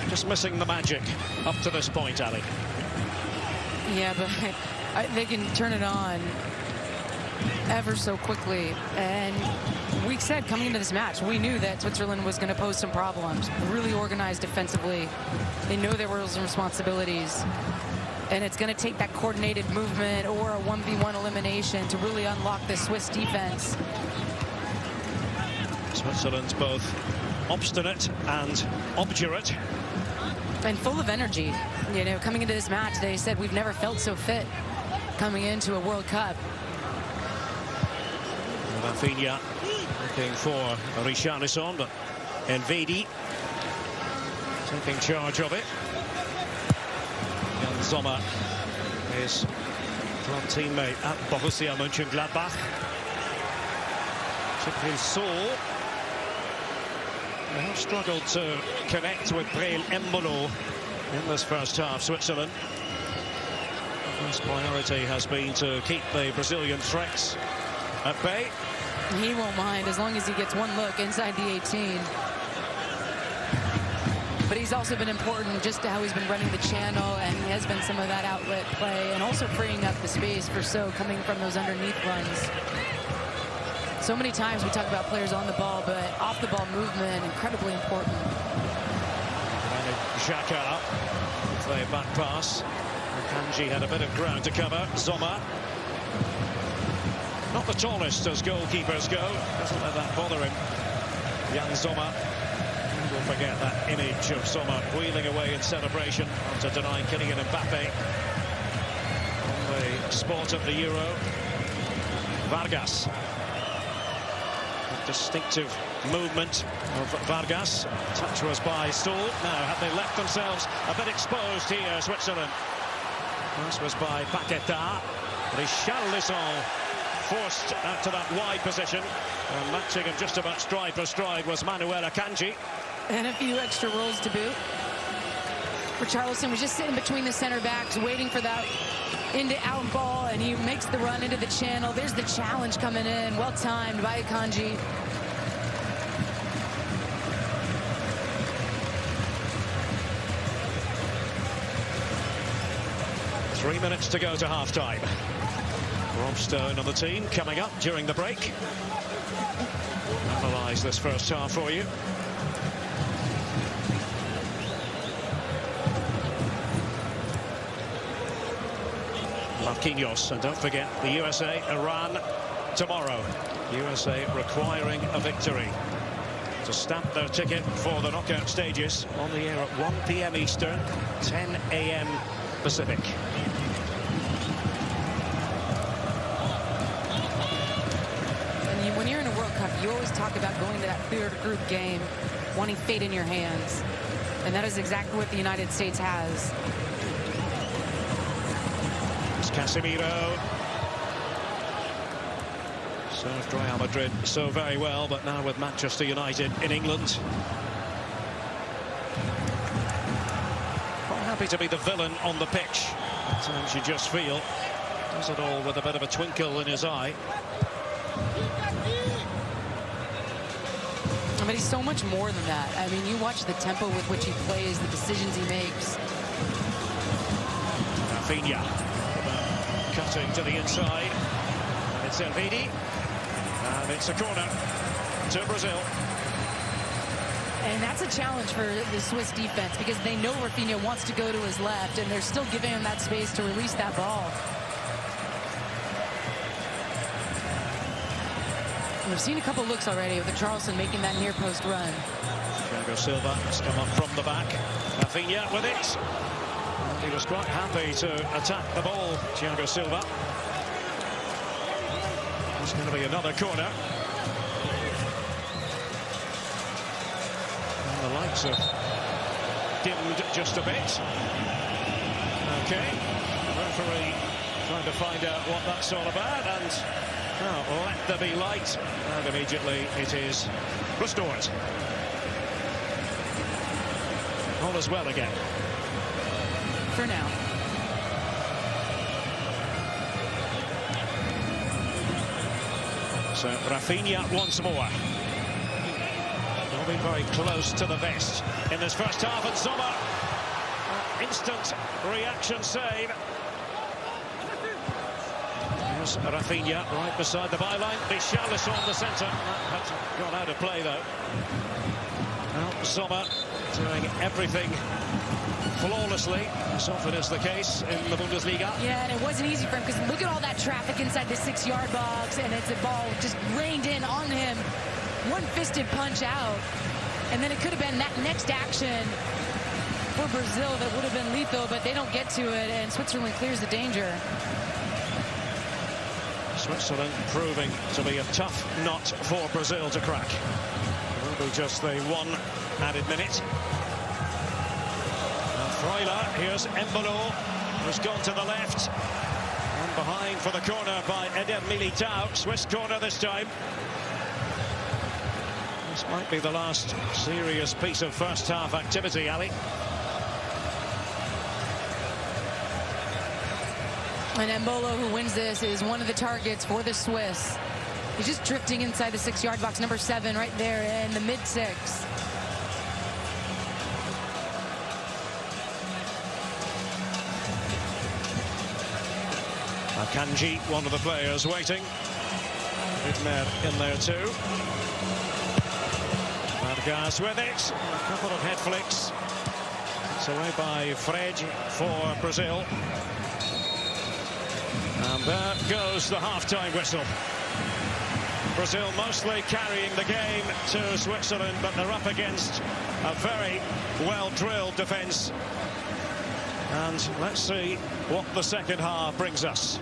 Just missing the magic up to this point, Ali. Yeah, but they can turn it on ever so quickly. And we said coming into this match, we knew that Switzerland was going to pose some problems. Really organized defensively. They know their roles and responsibilities. And it's going to take that coordinated movement or a 1v1 elimination to really unlock the Swiss defense. Switzerland's both obstinate and obdurate. And full of energy. You know, coming into this match, they said we've never felt so fit coming into a World Cup. Rafinha looking for Richarlison, but Envedi taking charge of it. Jan Sommer, his club teammate at Borussia Mönchengladbach. His soul. They have struggled to connect with Breel Embolo in this first half, Switzerland. The first priority has been to keep the Brazilian threats at bay. He won't mind as long as he gets one look inside the 18. But he's also been important just to how he's been running the channel, and he has been some of that outlet play and also freeing up the space for So coming from those underneath runs. So many times we talk about players on the ball, but off the ball movement, incredibly important. Xhaka with a back pass. Kanji had a bit of ground to cover. Sommer. Not the tallest as goalkeepers go. Doesn't let that bother him. Jan Sommer. We'll forget that image of Sommer wheeling away in celebration after denying Kylian Mbappe on the sport of the Euro. Vargas. Distinctive movement of Vargas. Touch was by Stoll. Now, have they left themselves a bit exposed here, Switzerland? This was by Paquetá. Richarlison forced out to that wide position. And matching him just about stride for stride was Manuel Akanji. And a few extra rolls to boot. Richarlison was just sitting between the center backs, waiting for that into-out ball, and he makes the run into the channel. There's the challenge coming in. Well timed by Akanji. Three minutes to go to half-time. Rob Stone on the team coming up during the break. Analyse this first half for you. Marquinhos, and don't forget the USA, Iran tomorrow. USA requiring a victory to stamp their ticket for the knockout stages. On the air at 1 p.m. Eastern, 10 a.m. Pacific. And when you're in a World Cup, you always talk about going to that third group game, wanting fate in your hands. And that is exactly what the United States has. Casemiro. Served Real Madrid so very well, but now with Manchester United in England. Quite happy to be the villain on the pitch. At times you just feel. Does it all with a bit of a twinkle in his eye. But he's so much more than that. I mean, you watch the tempo with which he plays, the decisions he makes. Rafinha. Cutting to the inside, and it's Envedi, and it's a corner to Brazil. And that's a challenge for the Swiss defense because they know Rafinha wants to go to his left, and they're still giving him that space to release that ball. We've seen a couple looks already with the Charleston making that near post run. Thiago Silva has come up from the back. Rafinha with it. And he was quite happy to attack the ball, Thiago Silva. It's going to be another corner. And the lights have dimmed just a bit. Okay, referee trying to find out what that's all about, and let there be light, and immediately it is restored. All is well again. For now. So Rafinha once more. They'll be very close to the vest in this first half, and Sommer, instant reaction save. Here's Rafinha right beside the byline. Richarlison the centre. That had gone out of play though. Now Sommer doing everything flawlessly, as often is the case in the Bundesliga. Yeah, and it wasn't easy for him because look at all that traffic inside the 6-yard box, and it's a ball just rained in on him. One-fisted punch out, and then it could have been that next action for Brazil that would have been lethal, but they don't get to it, and Switzerland clears the danger. Switzerland proving to be a tough nut for Brazil to crack. It will be just the one added minute. And Freuler, here's Embolo, who's gone to the left. And behind for the corner by Eder Militao. Swiss corner this time. This might be the last serious piece of first half activity, Ali. And Embolo, who wins this, is one of the targets for the Swiss. He's just drifting inside the 6-yard box, number 7 right there in the mid-6. Akanji, one of the players waiting. Widmer in there too. Vargas with it. A couple of head flicks. It's away by Fred for Brazil. And there goes the half-time whistle. Brazil mostly carrying the game to Switzerland, but they're up against a very well-drilled defence. And let's see what the second half brings us.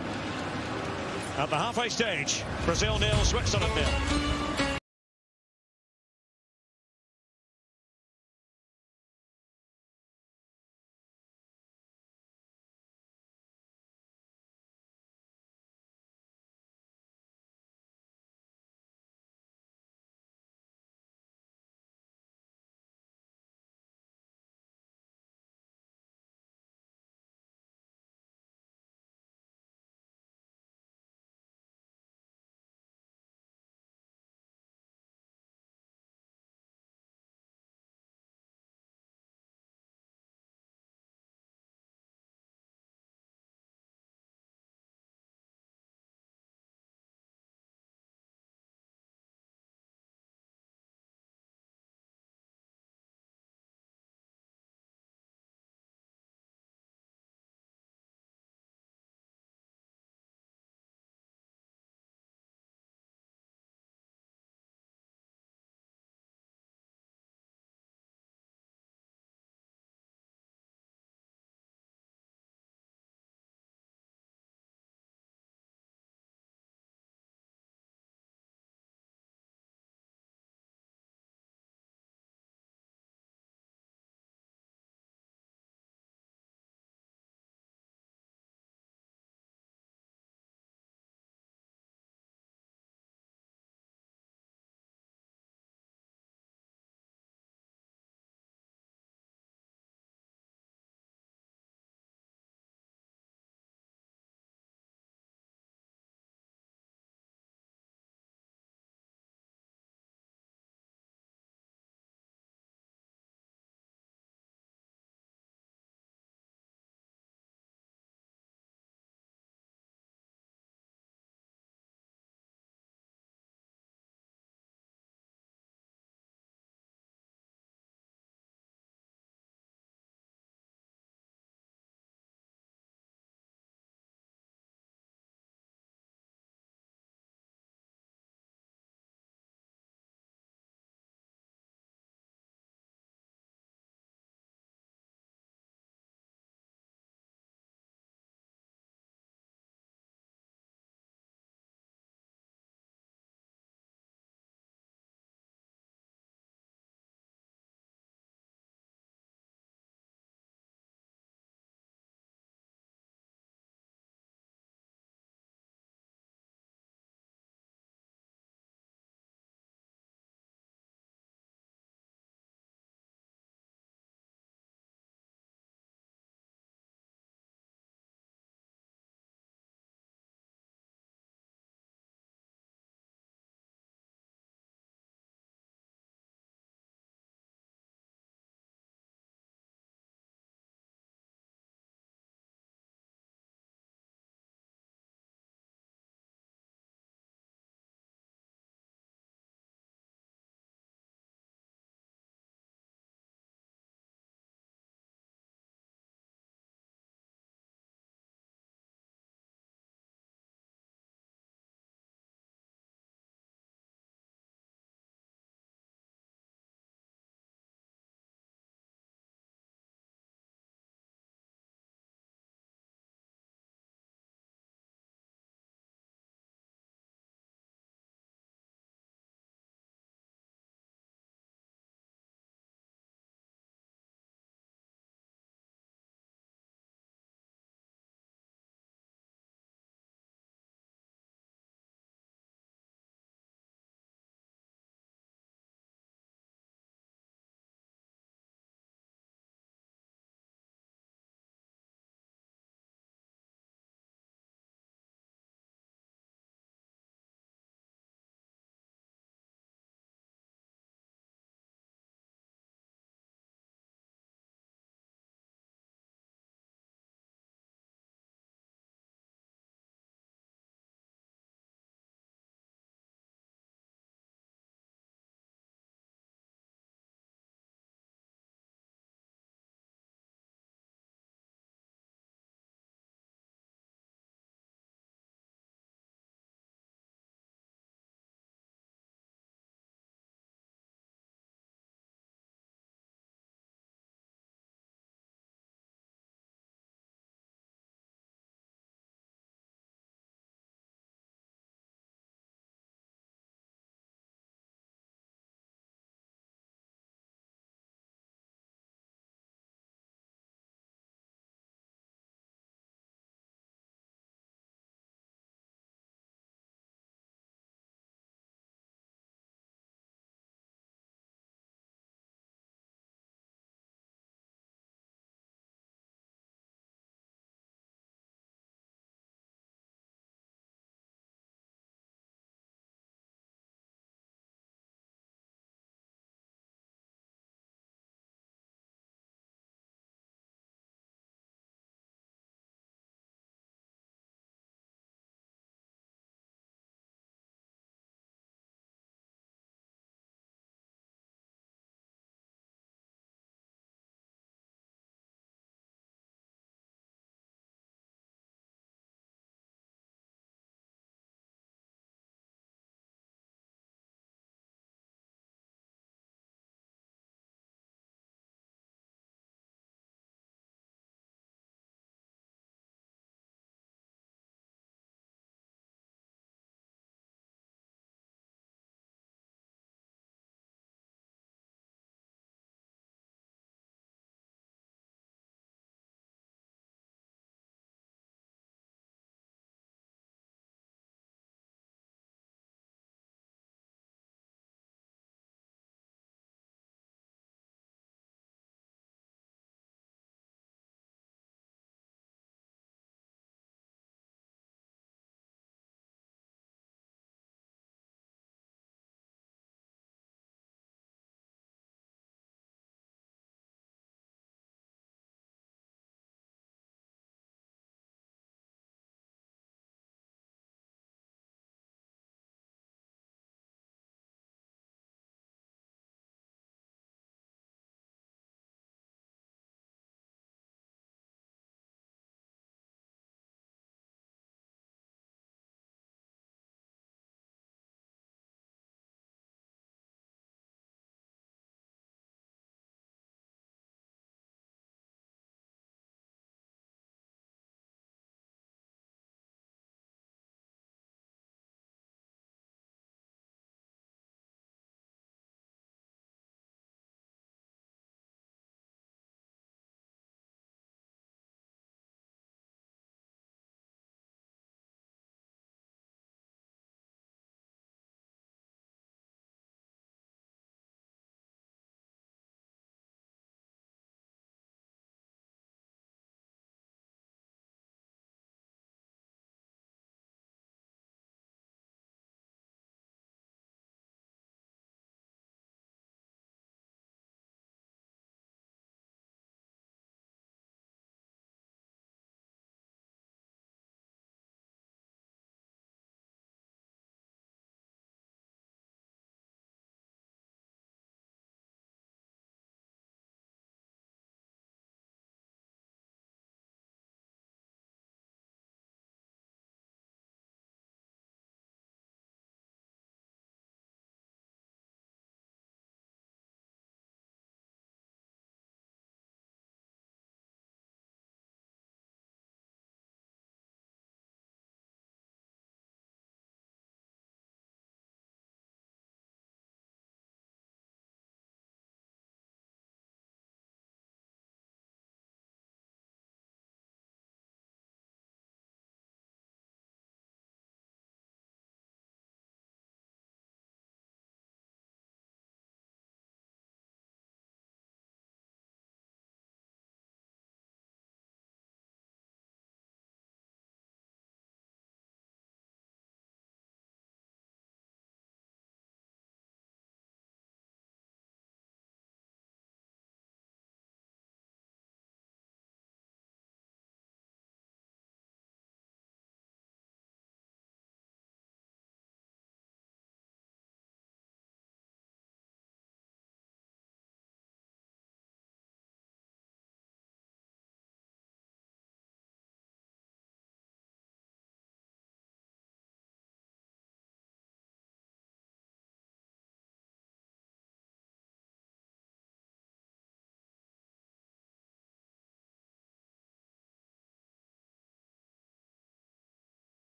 At the halfway stage, Brazil 0, Switzerland 0.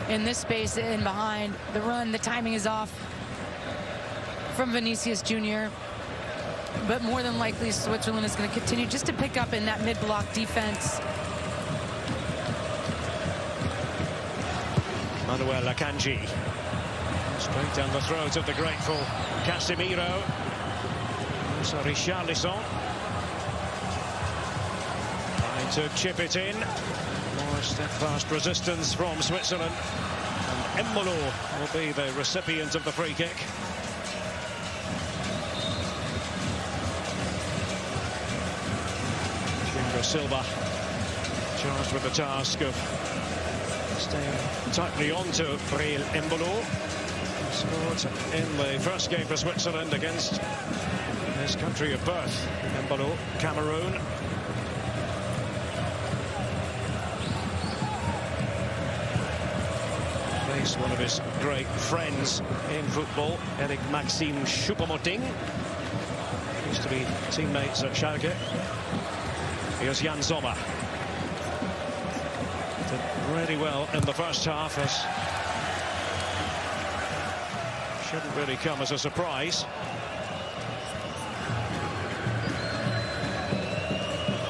in this space in behind. The run, the timing is off from Vinicius Jr. But more than likely, Switzerland is going to continue just to pick up in that mid-block defense. Manuel Akanji. Straight down the throat of the grateful Casemiro. So Richarlison. Trying to chip it in. More steadfast resistance from Switzerland. And Embolo will be the recipient of the free kick. Silva charged with the task of staying tightly on to Breel Embolo. Scored in the first game for Switzerland against his country of birth, Embolo, Cameroon. Faced one of his great friends in football, Eric Maxime Choupo-Moting. Used to be teammates at Schalke. Here's Jan Sommer. Did really well in the first half, as shouldn't really come as a surprise.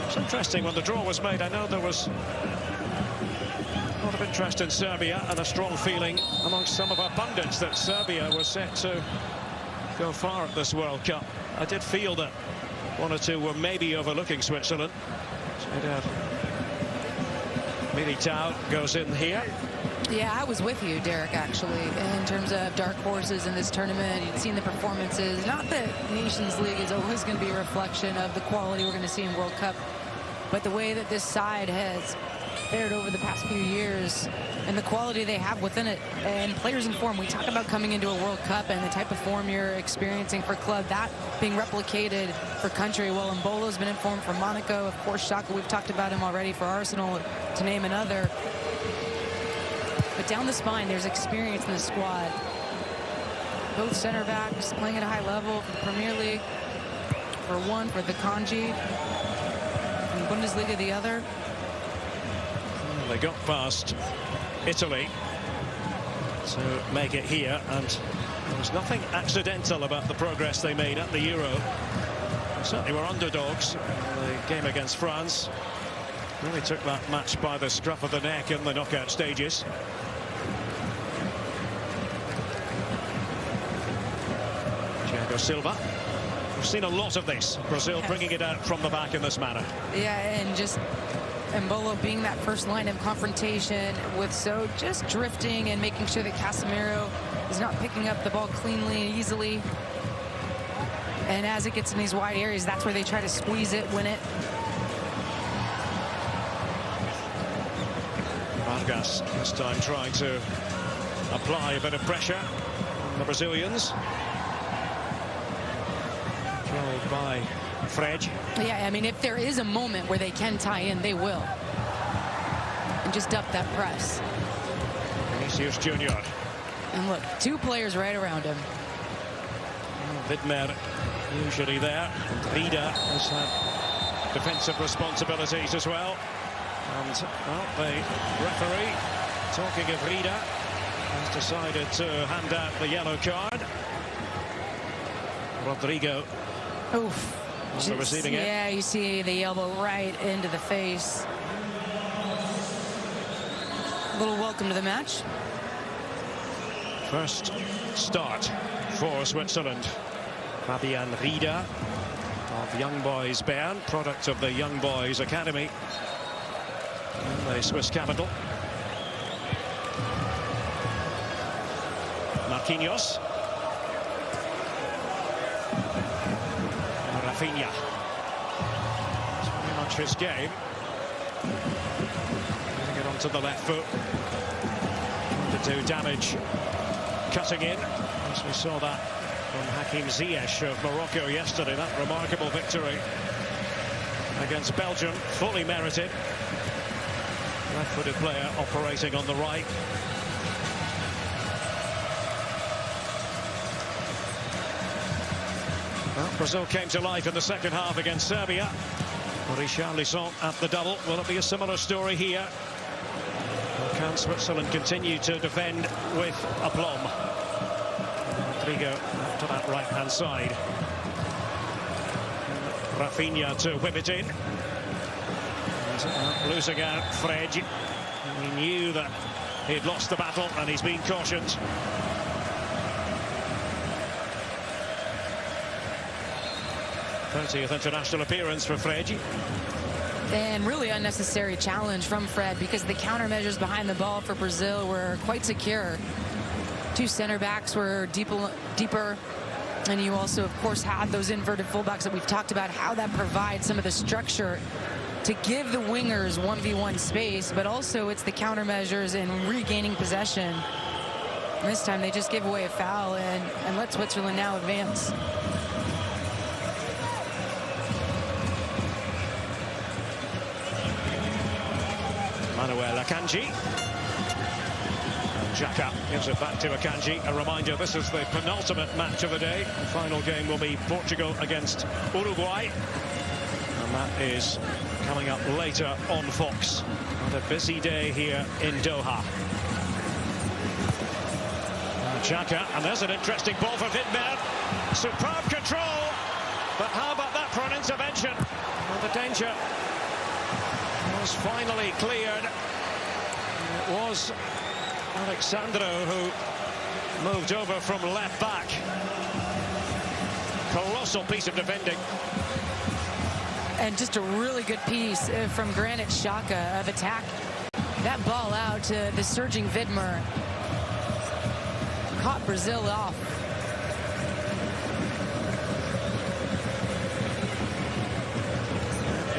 It's interesting, when the draw was made, I know there was a lot of interest in Serbia and a strong feeling amongst some of our pundits that Serbia was set to go far at this World Cup. I did feel that one or two were maybe overlooking Switzerland. Militao goes in here. Yeah, I was with you, Derek, actually, in terms of dark horses in this tournament. You'd seen the performances. Not that Nations League is always going to be a reflection of the quality we're going to see in World Cup, but the way that this side has fared over the past few years and the quality they have within it, and players in form. We talk about coming into a World Cup and the type of form you're experiencing for club, that being replicated for country. Well, Mbolo's been in form for Monaco. Of course, Xhaka, we've talked about him already for Arsenal, to name another. But down the spine, there's experience in the squad. Both center backs playing at a high level for the Premier League. For one, for the Kanji. From Bundesliga, the other. Well, they got past Italy to make it here, and there was nothing accidental about the progress they made at the Euro. They certainly were underdogs in the game against France. Really took that match by the scruff of the neck in the knockout stages. Thiago Silva. We've seen a lot of this. Brazil bringing it out from the back in this manner. Yeah, and just Embolo being that first line of confrontation with So just drifting and making sure that Casemiro is not picking up the ball cleanly and easily. And as it gets in these wide areas, that's where they try to squeeze it, win it. Vargas this time trying to apply a bit of pressure on the Brazilians. Controlled by Fred. Yeah, I mean, if there is a moment where they can tie in, they will. And just up that press. Vinicius Jr. And look, two players right around him. Widmer usually there. And Rida has had defensive responsibilities as well. And well, the referee, talking of Rida, has decided to hand out the yellow card. Rodrigo. Oof. On the receiving end. Yeah, you see the elbow right into the face. A little welcome to the match. First start for Switzerland. Fabian Rida of Young Boys Bern, product of the Young Boys Academy in the Swiss capital. Marquinhos. Rafinha. It's very much his game. Getting it onto the left foot. To do damage. Cutting in, as we saw that from Hakim Ziyech of Morocco yesterday. That remarkable victory against Belgium, fully merited. Left-footed player operating on the right. Well, Brazil came to life in the second half against Serbia. Richarlison at the double. Will it be a similar story here? Or can And Switzerland continue to defend with aplomb. Rodrigo up to that right-hand side. Rafinha to whip it in. And losing out Fred. He knew that he'd lost the battle and he's been cautioned. th international appearance for Fred. And really unnecessary challenge from Fred because the countermeasures behind the ball for Brazil were quite secure. Two center backs were deeper. And you also, of course, had those inverted fullbacks that we've talked about, how that provides some of the structure to give the wingers 1v1 space, but also it's the countermeasures and regaining possession. And this time they just gave away a foul and let Switzerland now advance. Manuel Akanji. Xhaka gives it back to Akanji. A reminder, this is the penultimate match of the day. The final game will be Portugal against Uruguay. And that is coming up later on Fox. What a busy day here in Doha. Xhaka, and there's an interesting ball for Widmer. Superb control. But how about that for an intervention? Well, the danger was finally cleared. It was Alexandro who moved over from left back. Colossal piece of defending. And just a really good piece from Granit Xhaka of attack. That ball out to the surging Widmer caught Brazil off.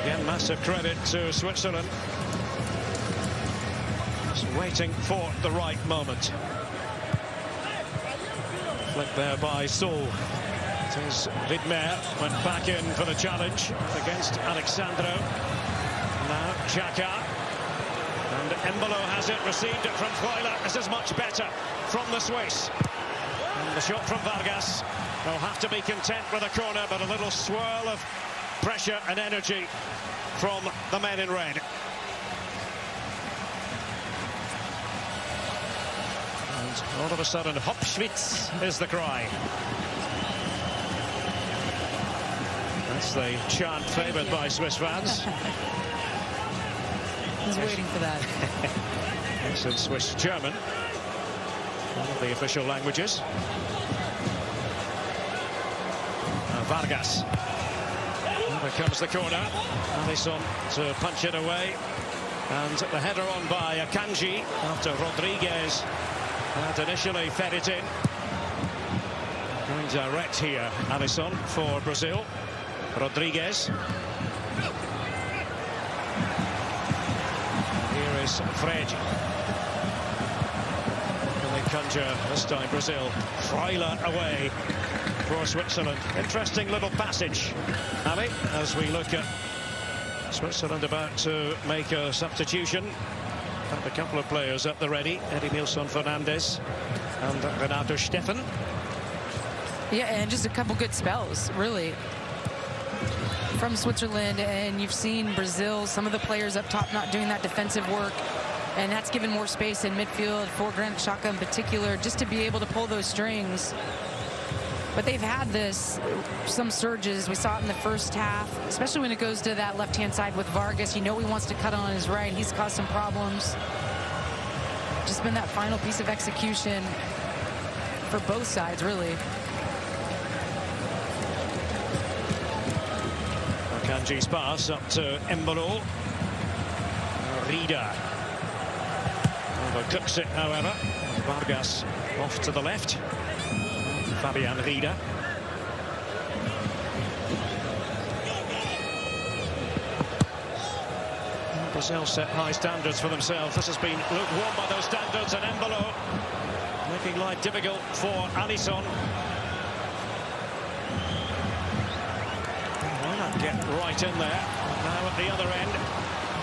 Again, massive credit to Switzerland. Waiting for the right moment. Flick there by Saul. It is Widmer went back in for the challenge against Alexandro. Now Xhaka. And Embolo has it, received it from Freuler. This is much better from the Swiss. And the shot from Vargas. They'll have to be content with a corner, but a little swirl of pressure and energy from the men in red. All of a sudden, Hopschwitz is the cry. That's the chant favoured by Swiss fans. I was waiting for that. It's in Swiss German, one of the official languages. Vargas. Here comes the corner. Alisson to punch it away. And the header on by Akanji after Rodriguez had initially fed it in. Going direct here, Alisson for Brazil. Rodriguez. Here is Fred. Can they conjure this time, Brazil? Freuler away for Switzerland. Interesting little passage, Ali, as we look at Switzerland about to make a substitution. And a couple of players at the ready, Edimilson Fernandez and Renato Steffen. Yeah, and just a couple good spells, really, from Switzerland. And you've seen Brazil, some of the players up top not doing that defensive work, and that's given more space in midfield for Granit Xhaka in particular, just to be able to pull those strings. But they've had some surges. We saw it in the first half, especially when it goes to that left-hand side with Vargas. You know he wants to cut on his right. He's caused some problems. Just been that final piece of execution for both sides, really. Akanji's pass up to Embolo. Rida overcooks it, however. Vargas off to the left. Fabian Rida. Brazil set high standards for themselves. This has been lukewarm by those standards, and Embolo making life difficult for Alisson. Why not get right in there? Now at the other end,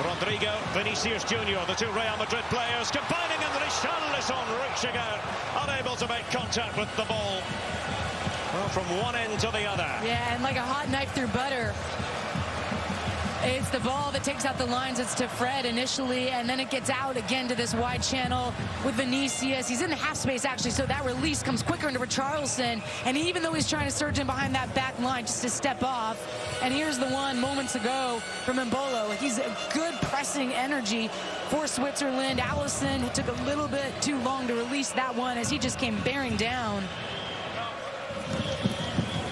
Rodrigo, Vinicius Junior, the two Real Madrid players combining, and Richarlison reaching out, unable to make contact with the ball. Well, from one end to the other. Yeah, and like a hot knife through butter. It's the ball that takes out the lines. It's to Fred initially, and then it gets out again to this wide channel with Vinicius. He's in the half space, actually, so that release comes quicker into Richarlison. And even though he's trying to surge in behind that back line just to step off, and here's the one moments ago from Mbolo. He's a good pressing energy for Switzerland. Allison took a little bit too long to release that one as he just came bearing down.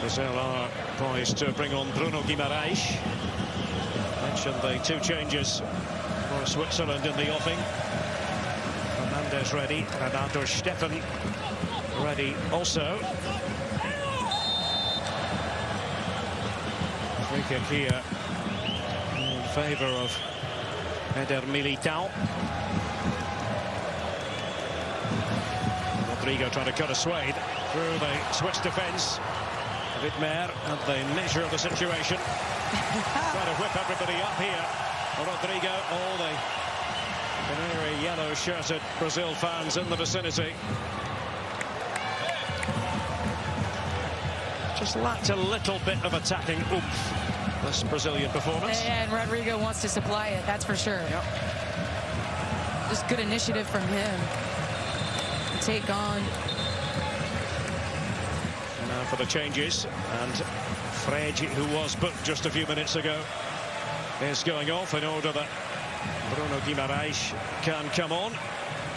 Brazil are poised to bring on Bruno Guimaraes. Mentioned the two changes for Switzerland in the offing. Fernandes ready, Renato Steffen ready also. Free kick here in favour of Eder Militao. Rodrigo trying to cut a swathe through the Swiss defence. Widmer at the measure of the situation. Trying to whip everybody up here. Rodrigo, all the canary yellow shirted Brazil fans in the vicinity. Just lacked a little bit of attacking oomph, this Brazilian performance. And Rodrigo wants to supply it, that's for sure. Yep. Just good initiative from him to take on. Now for the changes, and Fred, who was booked just a few minutes ago, is going off in order that Bruno Guimaraes can come on.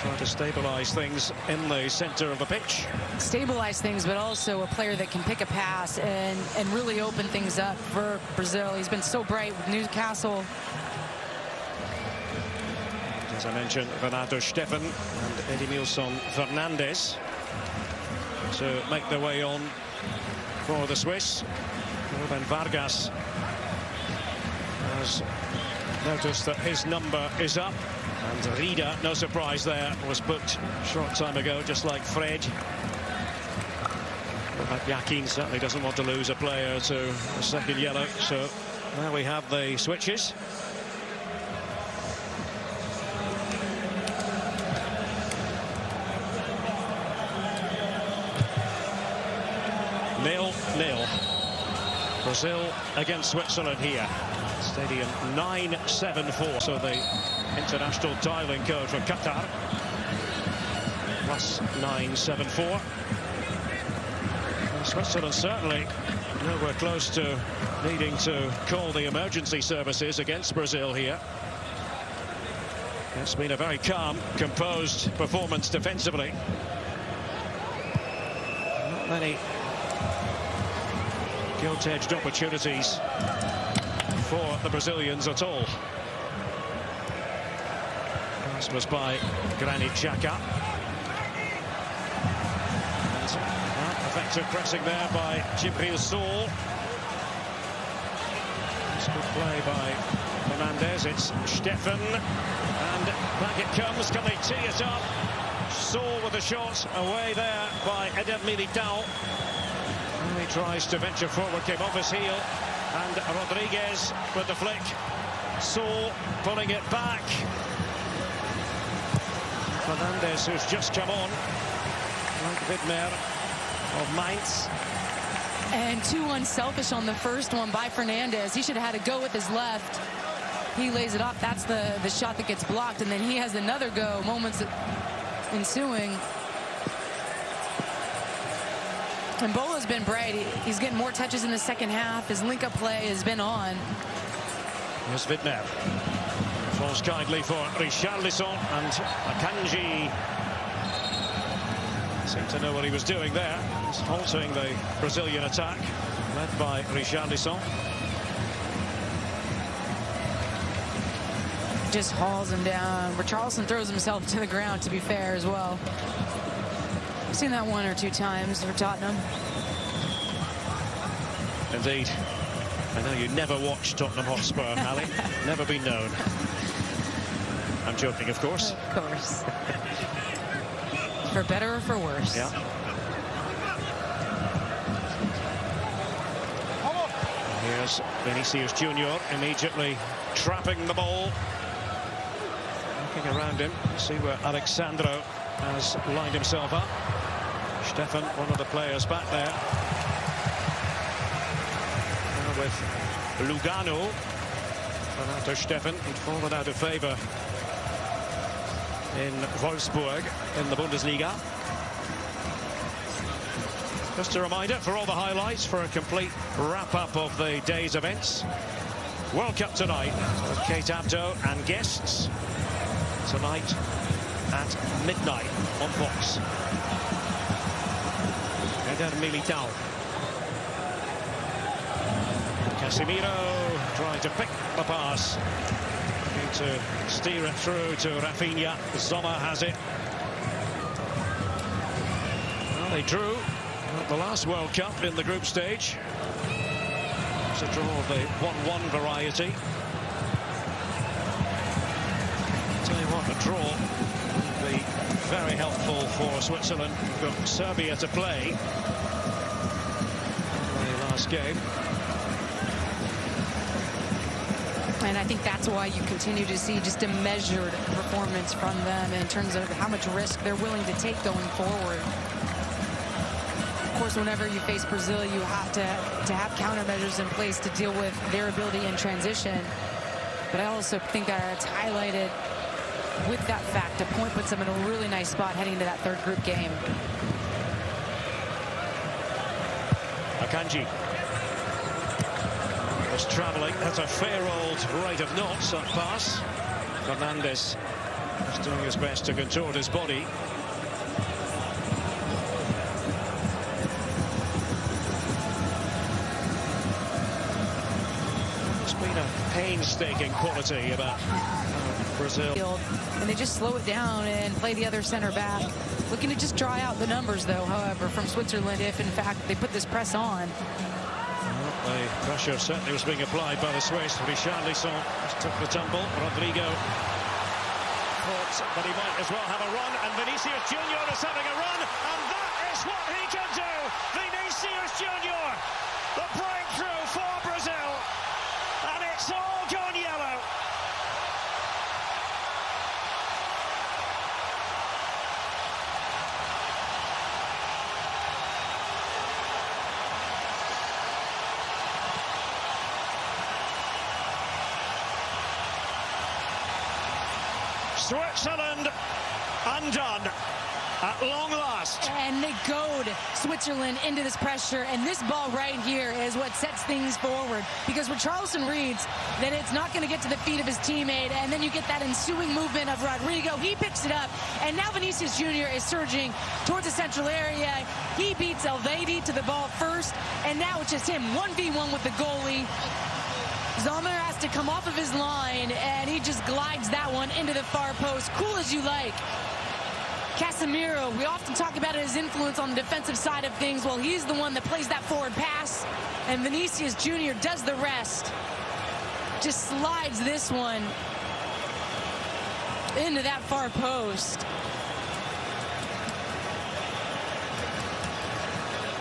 Trying to stabilise things in the centre of the pitch. Stabilise things, but also a player that can pick a pass and really open things up for Brazil. He's been so bright with Newcastle. As I mentioned, Renato Steffen and Edmilson Fernandes to make their way on for the Swiss. Ruben Vargas has noticed that his number is up. And Rida, no surprise there, was booked a short time ago, just like Fred. Yakin certainly doesn't want to lose a player to a second yellow. So now we have the switches. Nil-nil. Brazil against Switzerland here. Stadium 974. So the international dialing code for Qatar. Plus 974. And Switzerland certainly nowhere close to needing to call the emergency services against Brazil here. It's been a very calm, composed performance defensively. Not many gilt-edged opportunities for the Brazilians at all. Pass was by Granit Xhaka. And effective pressing there by Djibril Sow. Good play by Fernandes. It's Steffen. And back it comes. Can they tee it up? Sow with a shot away there by Eder Militao. And he tries to venture forward, came off his heel. And Rodriguez with the flick. Sow pulling it back. Fernandes, who's just come on. Like Widmer of Mainz. And too unselfish on the first one by Fernandes. He should have had a go with his left. He lays it off. That's the shot that gets blocked. And then he has another go, moments ensuing. And Bola's been bright. He's getting more touches in the second half. His link-up play has been on. Here's Widmer. Falls kindly for Richarlison, and Akanji seemed to know what he was doing there. He's halting the Brazilian attack, led by Richarlison. Just hauls him down. Richarlison throws himself to the ground, to be fair, as well. I've seen that one or two times for Tottenham. Indeed. I know you never watched Tottenham Hotspur, Ali. Never been known. I'm joking, of course. Of course. For better or for worse. Yeah. Here's Vinicius Junior immediately trapping the ball. Looking around him, see where Alexandro has lined himself up. Steffen, one of the players back there. Now with Lugano. Renato Steffen had fallen out of favour in Wolfsburg in the Bundesliga. Just a reminder for all the highlights for a complete wrap-up of the day's events. World Cup tonight with Kate Abdo and guests tonight at midnight on Fox. Eder Militao. Casemiro trying to pick the pass. Looking to steer it through to Rafinha. Sommer has it. Well, they drew at the last World Cup in the group stage. It's a draw of the 1-1 variety. Tell you what, a draw would be very helpful for Switzerland. We've got Serbia to play in the last game. And I think that's why you continue to see just a measured performance from them in terms of how much risk they're willing to take going forward. Of course, whenever you face Brazil, you have to have countermeasures in place to deal with their ability in transition. But I also think it's highlighted with that fact. A point puts them in a really nice spot heading into that third group game. Akanji. Was travelling. That's a fair old right of knots, that pass. Fernandes is doing his best to contort his body. Been a painstaking quality about Brazil. And they just slow it down and play the other center back. Looking to just dry out the numbers, though, however, from Switzerland, if in fact they put this press on. Well, the pressure certainly was being applied by the Swiss. Richarlison just took the tumble. Rodrigo thought that he might as well have a run, and Vinicius Junior is having a run, and that is what he can do. Vinicius Junior, the breakthrough for Brazil. And it's all gone yellow. Switzerland undone at long last. And they goad Switzerland into this pressure, and this ball right here is what sets things forward, because Richarlison reads that it's not going to get to the feet of his teammate, and then you get that ensuing movement of Rodrigo. He picks it up, and now Vinicius Junior is surging towards the central area. He beats Elvedi to the ball first, and now it's just him 1v1 with the goalie. Sommer has to come off of his line, and he just glides that one into the far post. Cool as you like. Casemiro, we often talk about his influence on the defensive side of things. Well, he's the one that plays that forward pass, and Vinicius Junior does the rest. Just slides this one into that far post.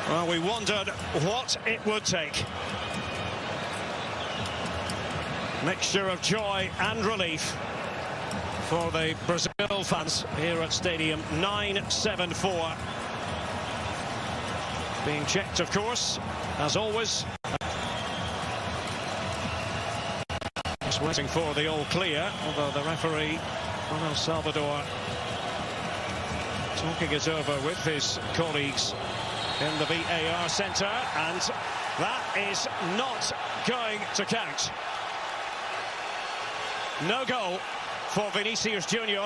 Well, we wondered what it would take. Mixture of joy and relief for the Brazil fans here at Stadium 974. Being checked, of course, as always. Just waiting for the all clear, although the referee, Juan Salvador, talking it over with his colleagues in the VAR centre, and that is not going to count. No goal for Vinicius Junior.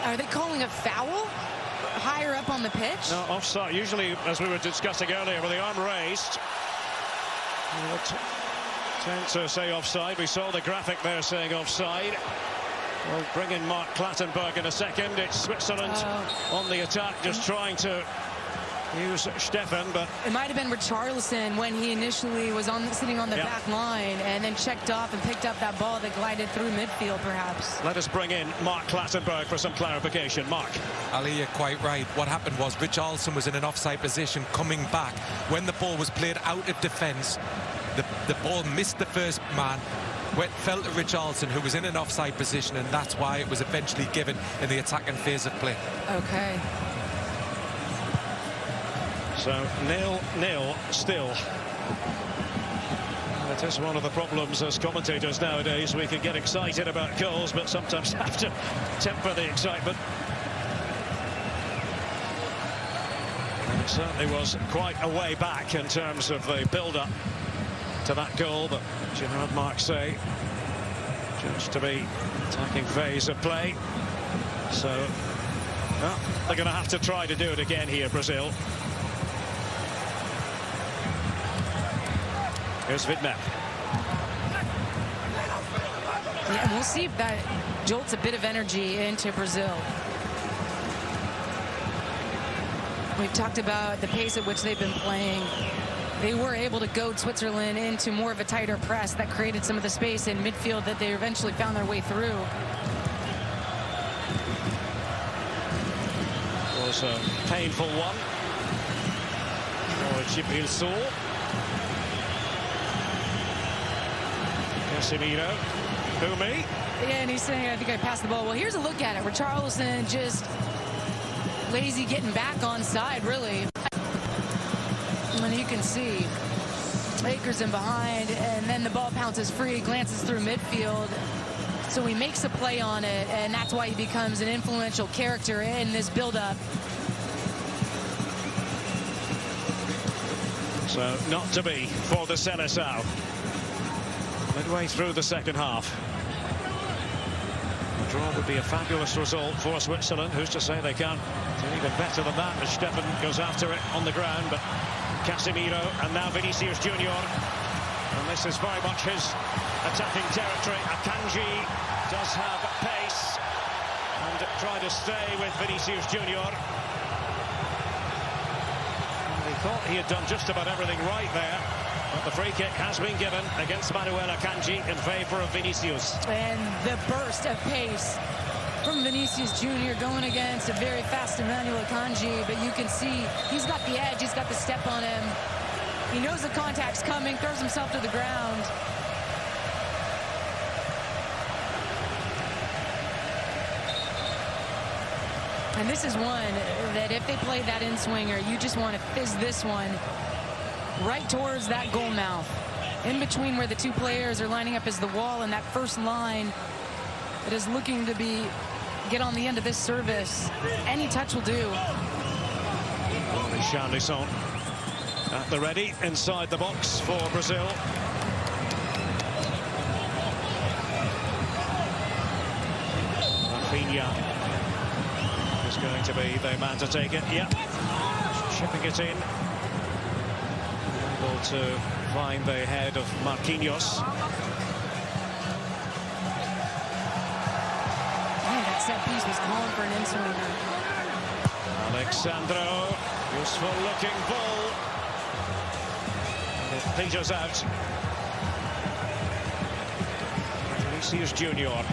Are they calling a foul higher up on the pitch? No, offside. Usually, as we were discussing earlier, with the arm raised, we would tend to say offside. We saw the graphic there saying offside. We'll bring in Mark Clattenburg in a second. It's Switzerland on the attack, just trying to use Steffen, but it might have been Richarlison when he initially was sitting on the back line and then checked off and picked up that ball that glided through midfield, perhaps. Let us bring in Mark Clattenburg for some clarification. Mark. Ali, you're quite right. What happened was Richarlison was in an offside position coming back. When the ball was played out of defence, the ball missed the first man, fell to Richarlison, who was in an offside position, and that's why it was eventually given in the attacking phase of play. Okay. So 0-0 still. The It is one of the problems as commentators nowadays. We can get excited about goals, but sometimes have to temper the excitement. And it certainly was quite a way back in terms of the build-up to that goal, but Gerard Marseille judged to be attacking phase of play. So well, they're going to have to try to do it again here, Brazil. Here's Vidmer. Yeah, and we'll see if that jolts a bit of energy into Brazil. We've talked about the pace at which they've been playing. They were able to goad Switzerland into more of a tighter press that created some of the space in midfield that they eventually found their way through. It was a painful one for Gibril. Casemiro, who me? Yeah, and he's saying, I think I passed the ball. Well, here's a look at it. Richarlison just lazy getting back on side, really. And you can see Akers in behind, and then the ball pounces free, glances through midfield. So he makes a play on it, and that's why he becomes an influential character in this build-up. So not to be for the Seleção. Midway through the second half. A draw would be a fabulous result for Switzerland. Who's to say they can't do even better than that as Stefan goes after it on the ground, but Casemiro and now Vinicius Junior. And this is very much his attacking territory. Akanji does have pace and try to stay with Vinicius Junior. He thought he had done just about everything right there, but the free kick has been given against Manuel Akanji in favour of Vinicius. And the burst of pace from Vinicius Junior going against a very fast Emmanuel Akanji, but you can see he's got the edge, he's got the step on him. He knows the contact's coming, throws himself to the ground. And this is one that if they play that in-swinger, you just want to fizz this one right towards that goal mouth. In between where the two players are lining up is the wall, and that first line that is looking to get on the end of this service. Any touch will do. Richarlison at the ready inside the box for Brazil. Rafinha is going to be the man to take it. Yep, chipping it in. Able to find the head of Marquinhos. That set piece was calling for an in-swinger. Alexandro, useful looking ball. It peters out. Vinicius Junior.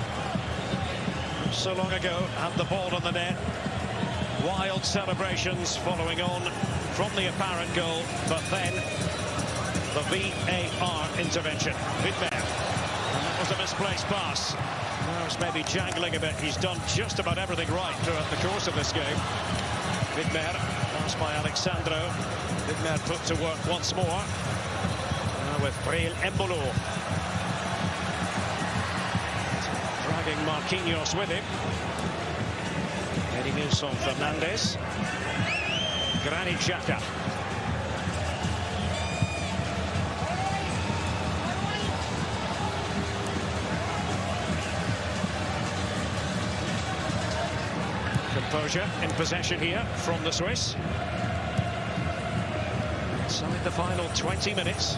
So long ago, had the ball on the net. Wild celebrations following on from the apparent goal, but then the VAR intervention. Vidmer. And that was a misplaced pass. Now it's maybe jangling a bit. He's done just about everything right throughout the course of this game. Vidmer, passed by Alexandro. Vidmer put to work once more. Now with Breel Embolo. Dragging Marquinhos with him. Edinson Fernandez. Granit Xhaka. Composure in possession here from the Swiss. Inside the final 20 minutes.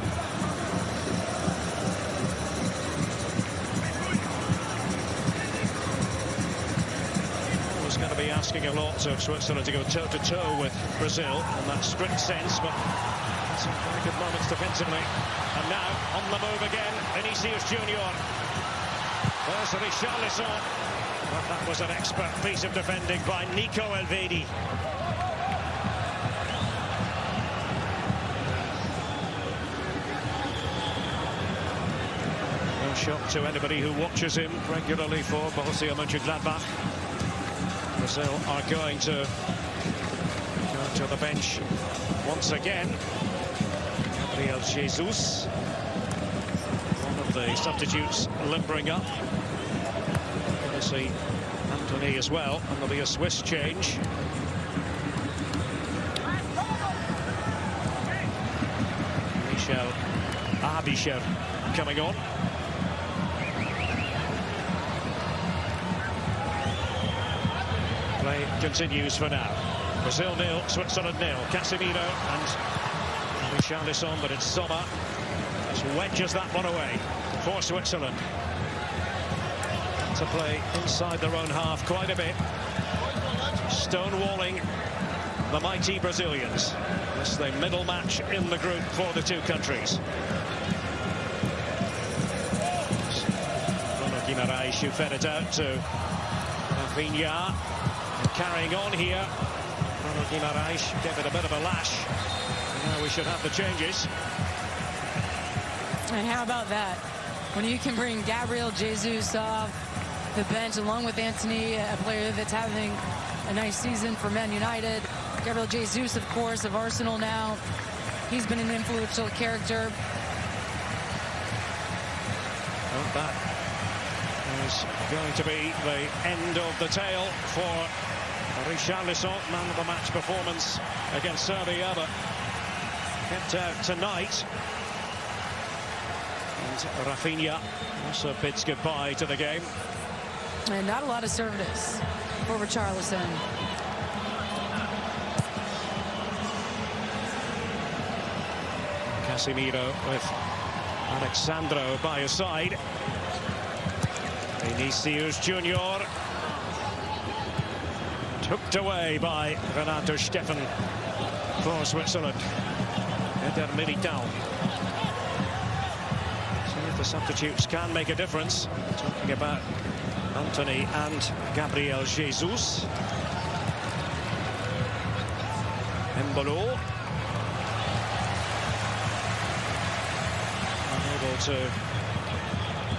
Going to be asking a lot of Switzerland to go toe-to-toe with Brazil in that strict sense, but some very good moments defensively. And now on the move again, Vinicius Junior. There's Richarlison. But that was an expert piece of defending by Nico Elvedi. No shock to anybody who watches him regularly for Borussia Mönchengladbach. Brazil are going to go to the bench once again. Gabriel Jesus. the substitutes limbering up. Going to see Anthony as well, and there'll be a Swiss change. Michel Abischer coming on. Play continues for now. Brazil 0, Switzerland 0. Casemiro and Richarlison, but it's Sommer. Just wedges that one away for Switzerland. To play inside their own half quite a bit. Stonewalling the mighty Brazilians. This is the middle match in the group for the two countries. Bruno Guimaraes who fed it out to Rafinha. Carrying on here. Bruno Guimaraes gave it a bit of a lash. And now we should have the changes. And how about that? When you can bring Gabriel Jesus off the bench along with Anthony, a player that's having a nice season for Man United. Gabriel Jesus, of course, of Arsenal now. He's been an influential character. Well, that is going to be the end of the tale for Richarlison, man of the match performance against Serbia, but kept out tonight. And Rafinha also bids goodbye to the game. And not a lot of service for Richarlison. Casemiro with Alexandro by his side. Vinicius Junior. Hooked away by Renato Steffen for Switzerland. Eder Militao. See if the substitutes can make a difference. Talking about Anthony and Gabriel Jesus. Embolo. Unable to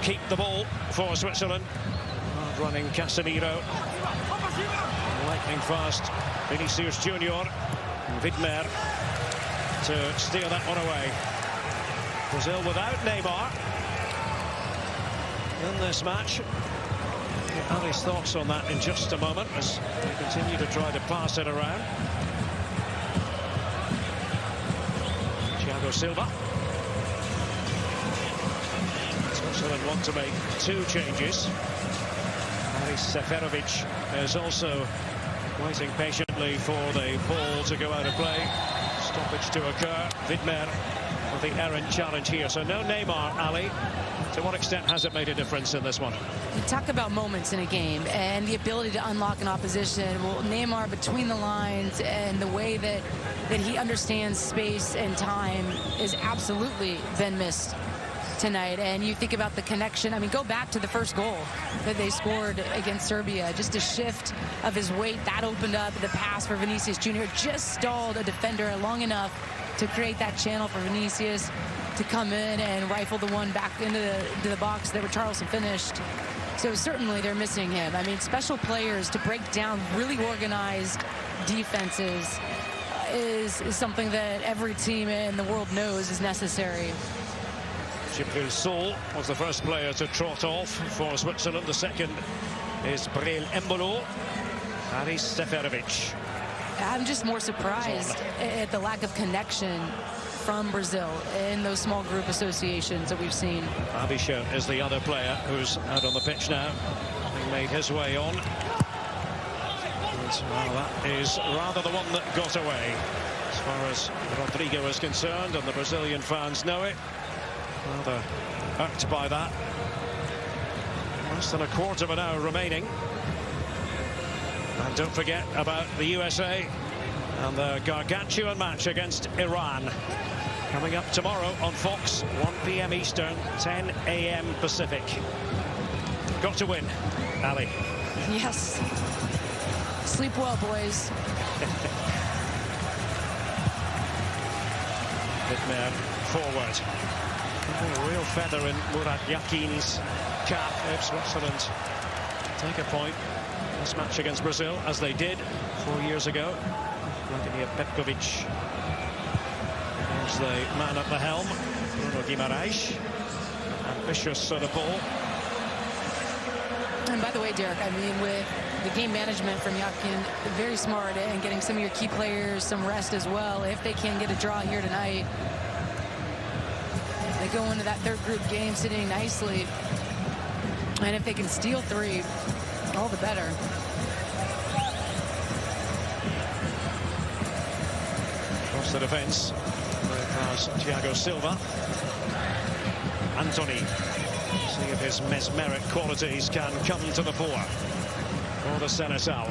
keep the ball for Switzerland. Hard running Casemiro. Lightning fast Vinicius Junior. Widmer to steal that one away. Brazil without Neymar in this match. Ali's thoughts on that in just a moment as they continue to try to pass it around. Thiago Silva. Switzerland want to make two changes. Haris Seferovic is also waiting patiently for the ball to go out of play. Stoppage to occur. Widmer with the errant challenge here. So no Neymar, Ali. To what extent has it made a difference in this one? You talk about moments in a game and the ability to unlock an opposition. Well, Neymar between the lines and the way that he understands space and time is absolutely been missed tonight. And you think about the connection. I mean, go back to the first goal that they scored against Serbia. Just a shift of his weight that opened up the pass for Vinicius Junior. Just stalled a defender long enough to create that channel for Vinicius to come in and rifle the one back into the box that Richarlison finished. So certainly they're missing him. I mean, special players to break down really organized defenses is something that every team in the world knows is necessary. Djibril Sow was the first player to trot off for Switzerland. The second is Breel Embolo. Haris Seferovic. I'm just more surprised at the lack of connection from Brazil in those small group associations that we've seen. Abischer is the other player who's out on the pitch now, having made his way on. And, well, that is rather the one that got away, as far as Rodrigo is concerned, and the Brazilian fans know it. Rather hurt by that. Less than a quarter of an hour remaining. And don't forget about the USA and the gargantuan match against Iran. Coming up tomorrow on Fox, 1 p.m. Eastern, 10 a.m. Pacific. Got to win, Ali. Yes. Sleep well, boys. Widmer forward. A real feather in Murat Yakin's cap if Switzerland take a point this match against Brazil, as they did 4 years ago. Vladimir Petkovic is the man at the helm. Bruno Guimaraes and vicious sort of ball. And by the way, Derek, I mean, with the game management from Yakin, very smart, and getting some of your key players some rest as well. If they can get a draw here tonight, they go into that third group game sitting nicely. And if they can steal 3, all the better. Across the defence, there's Thiago Silva. Anthony, see if his mesmeric qualities can come to the fore for the Seleção.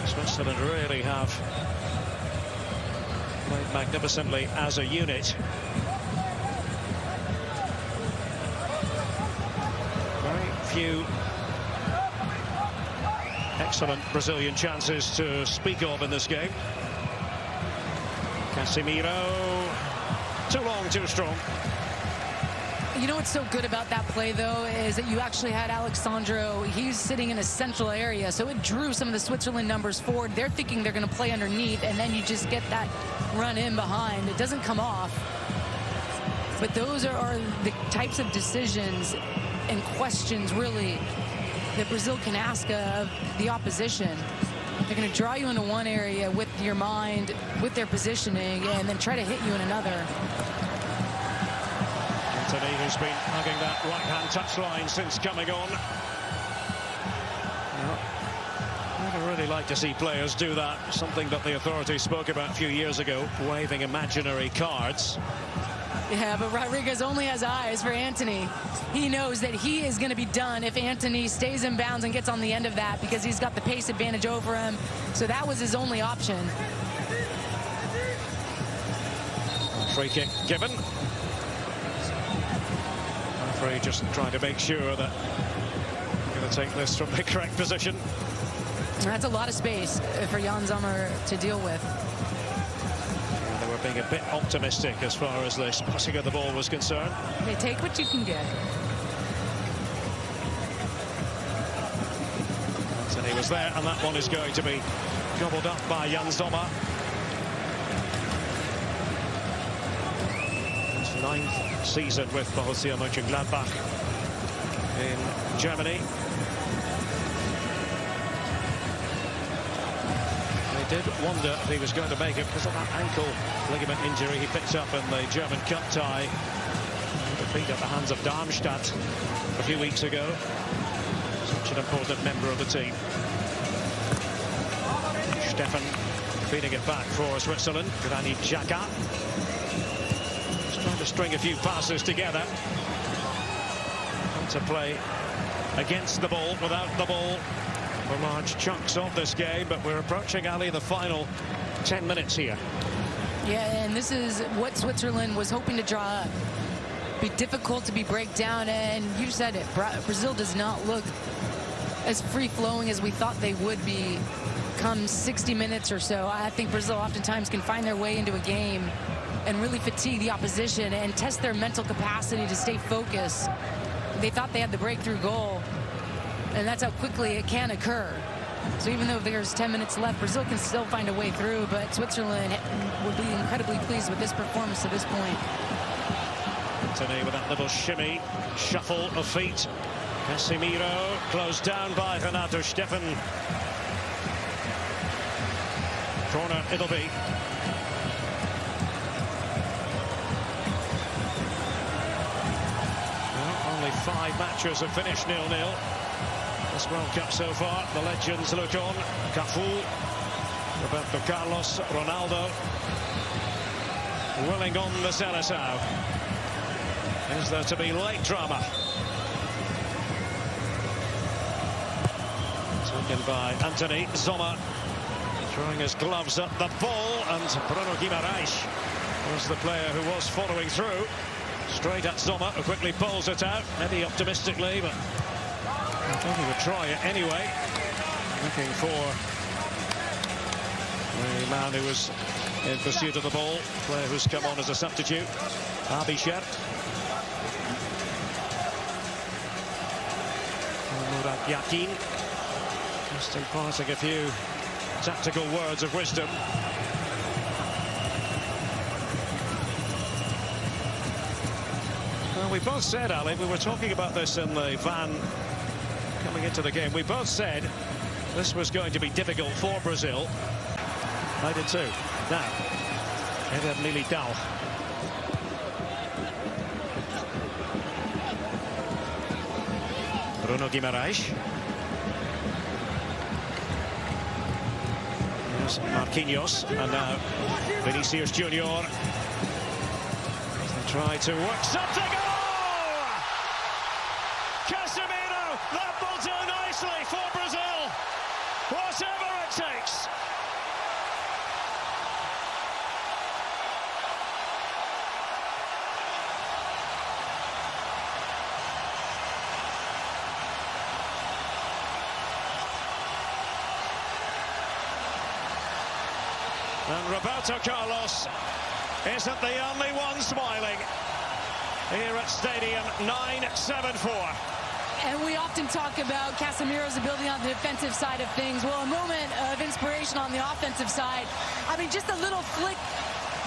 Switzerland really have played magnificently as a unit. Very few excellent Brazilian chances to speak of in this game. Casemiro, too long, too strong. You know what's so good about that play, though, is that you actually had Alexandro. He's sitting in a central area, so it drew some of the Switzerland numbers forward. They're thinking they're going to play underneath, and then you just get that run in behind. It doesn't come off. But those are the types of decisions and questions, really, that Brazil can ask of the opposition. They're going to draw you into one area with your mind, with their positioning, and then try to hit you in another. Anthony, who's been hugging that right-hand touchline since coming on. I'd really like to see players do that, something that the authorities spoke about a few years ago, waving imaginary cards. Yeah, but Rodriguez only has eyes for Anthony. He knows that he is going to be done if Anthony stays in bounds and gets on the end of that, because he's got the pace advantage over him. So that was his only option. Free kick given. Referee just trying to make sure that we're going to take this from the correct position. That's a lot of space for Jan Sommer to deal with. They were being a bit optimistic as far as the passing of the ball was concerned. They take what you can get. Anthony was there, and that one is going to be gobbled up by Jan Sommer. His 9th season with Borussia Mönchengladbach in Germany. Did wonder if he was going to make it because of that ankle ligament injury he picked up in the German Cup tie. Defeat at the hands of Darmstadt a few weeks ago. Such an important member of the team. Stefan feeding it back for Switzerland. Granit Xhaka. Just trying to string a few passes together. To play against the ball, without the ball. For large chunks of this game, but we're approaching, Ali, the final 10 minutes here. Yeah, and this is what Switzerland was hoping to draw up. Be difficult to be break down, and you said it, Brazil does not look as free-flowing as we thought they would be come 60 minutes or so. I think Brazil oftentimes can find their way into a game and really fatigue the opposition and test their mental capacity to stay focused. They thought they had the breakthrough goal, and that's how quickly it can occur. So even though there's 10 minutes left, Brazil can still find a way through, but Switzerland will be incredibly pleased with this performance to this point. Anthony with that little shimmy, shuffle of feet. Casemiro closed down by Renato Stefan. Corner it'll be. Well, only 5 matches have finished 0-0. This World Cup so far, the legends look on. Cafu, Roberto Carlos, Ronaldo, willing on the Seleção. Is there to be late drama? Taken by Anthony. Sommer throwing his gloves at the ball, and Bruno Guimaraes was the player who was following through. Straight at Sommer, who quickly pulls it out, maybe optimistically, but I thought he would try it anyway. Looking for the man who was in pursuit of the ball, player who's come on as a substitute, Abisher. Murat Yakin just imparting a few tactical words of wisdom. Well, we both said, Ali, we were talking about this in the van coming into the game. We both said this was going to be difficult for Brazil. I did too. Now, Eder Militao. Bruno Guimaraes. Yes, Marquinhos, and now Vinicius Junior. They try to work something. Oh! Casemiro, that will do nicely for Brazil. Whatever it takes. And Roberto Carlos isn't the only one smiling here at Stadium 974. And we often talk about Casemiro's ability on the defensive side of things. Well, a moment of inspiration on the offensive side. I mean, just a little flick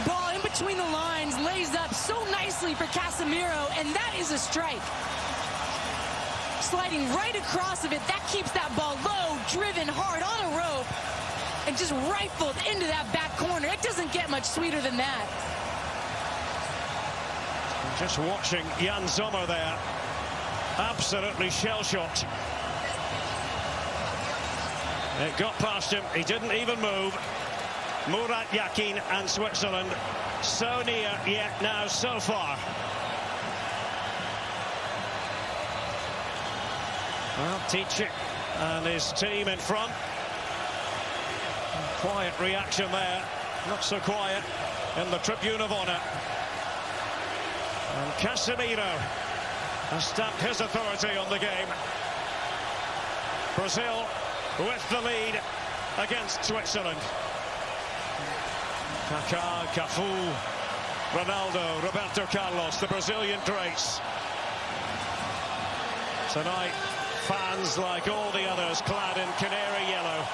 ball in between the lines, lays up so nicely for Casemiro, and that is a strike. Sliding right across of it, that keeps that ball low, driven hard on a rope, and just rifled into that back corner. It doesn't get much sweeter than that. Just watching Jan Sommer there, absolutely shell-shocked. It got past him, he didn't even move. Murat Yakin and Switzerland so near, yet now so far. Well, Tici and his team in front. Quiet reaction there, not so quiet in the Tribune of Honour. And Casemiro has stamped his authority on the game. Brazil with the lead against Switzerland. Kaká, Cafu, Ronaldo, Roberto Carlos, the Brazilian greats. Tonight, fans like all the others clad in canary yellow.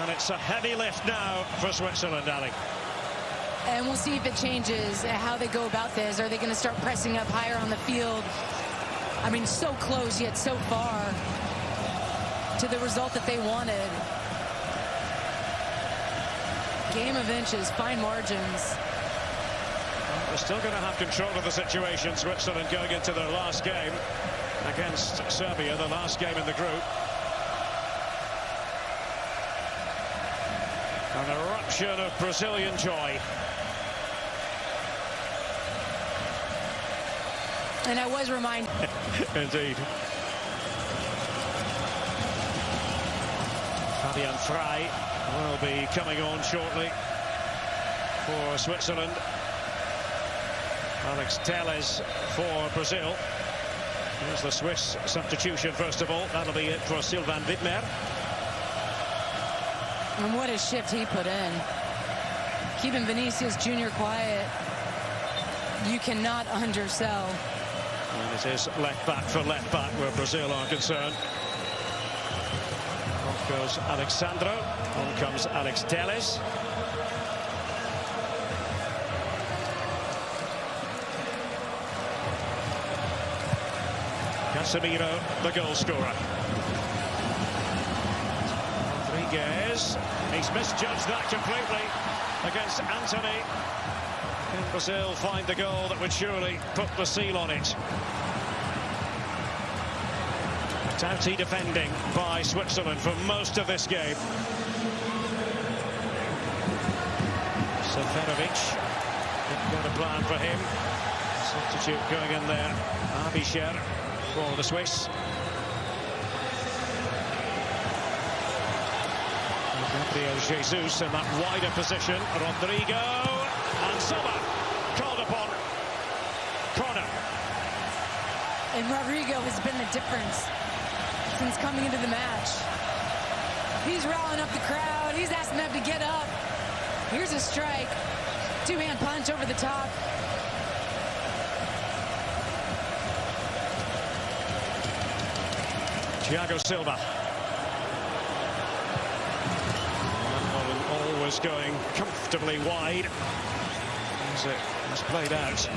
And it's a heavy lift now for Switzerland, Ali. And we'll see if it changes how they go about this. Are they going to start pressing up higher on the field? I mean, so close yet so far to the result that they wanted. Game of inches, fine margins. They're still going to have control of the situation. Switzerland going into their last game against Serbia, the last game in the group. An eruption of Brazilian joy. And I was reminded. Indeed. Fabian Frey will be coming on shortly for Switzerland. Alex Telles for Brazil. Here's the Swiss substitution first of all. That'll be it for Sylvain Widmer. And what a shift he put in. Keeping Vinicius Junior quiet. You cannot undersell. And it is left back for left back where Brazil are concerned. Off goes Alexandro. On comes Alex Telles. Casemiro, the goal scorer. Rodriguez. He's misjudged that completely against Anthony. Can Brazil find the goal that would surely put the seal on it? Touty defending by Switzerland for most of this game. Seferovic, got a plan for him. Substitute going in there. Abisher for the Swiss. Gabriel Jesus in that wider position. Rodrigo and Sommer called upon. Corner. And Rodrigo has been the difference since coming into the match. He's rallying up the crowd. He's asking them to get up. Here's a strike. Two-hand punch over the top. Thiago Silva. Always going comfortably wide. as it was played out. So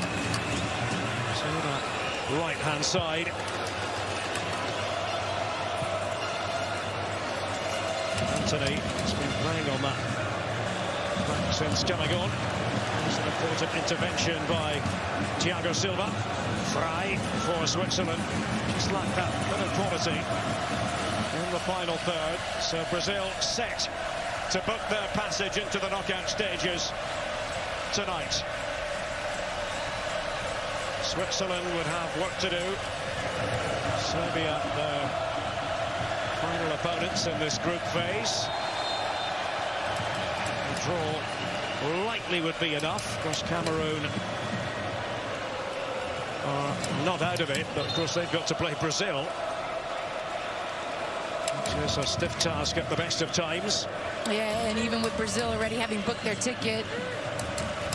that right-hand side. Anthony has been playing on that since coming on. There's an important intervention by Thiago Silva. Frei for Switzerland. Just like that bit of quality in the final third. So Brazil set to book their passage into the knockout stages tonight. Switzerland would have work to do. Serbia, their final opponents in this group phase. A draw likely would be enough. Of course, Cameroon are not out of it, but of course they've got to play Brazil, which is a stiff task at the best of times. Yeah, and even with Brazil already having booked their ticket,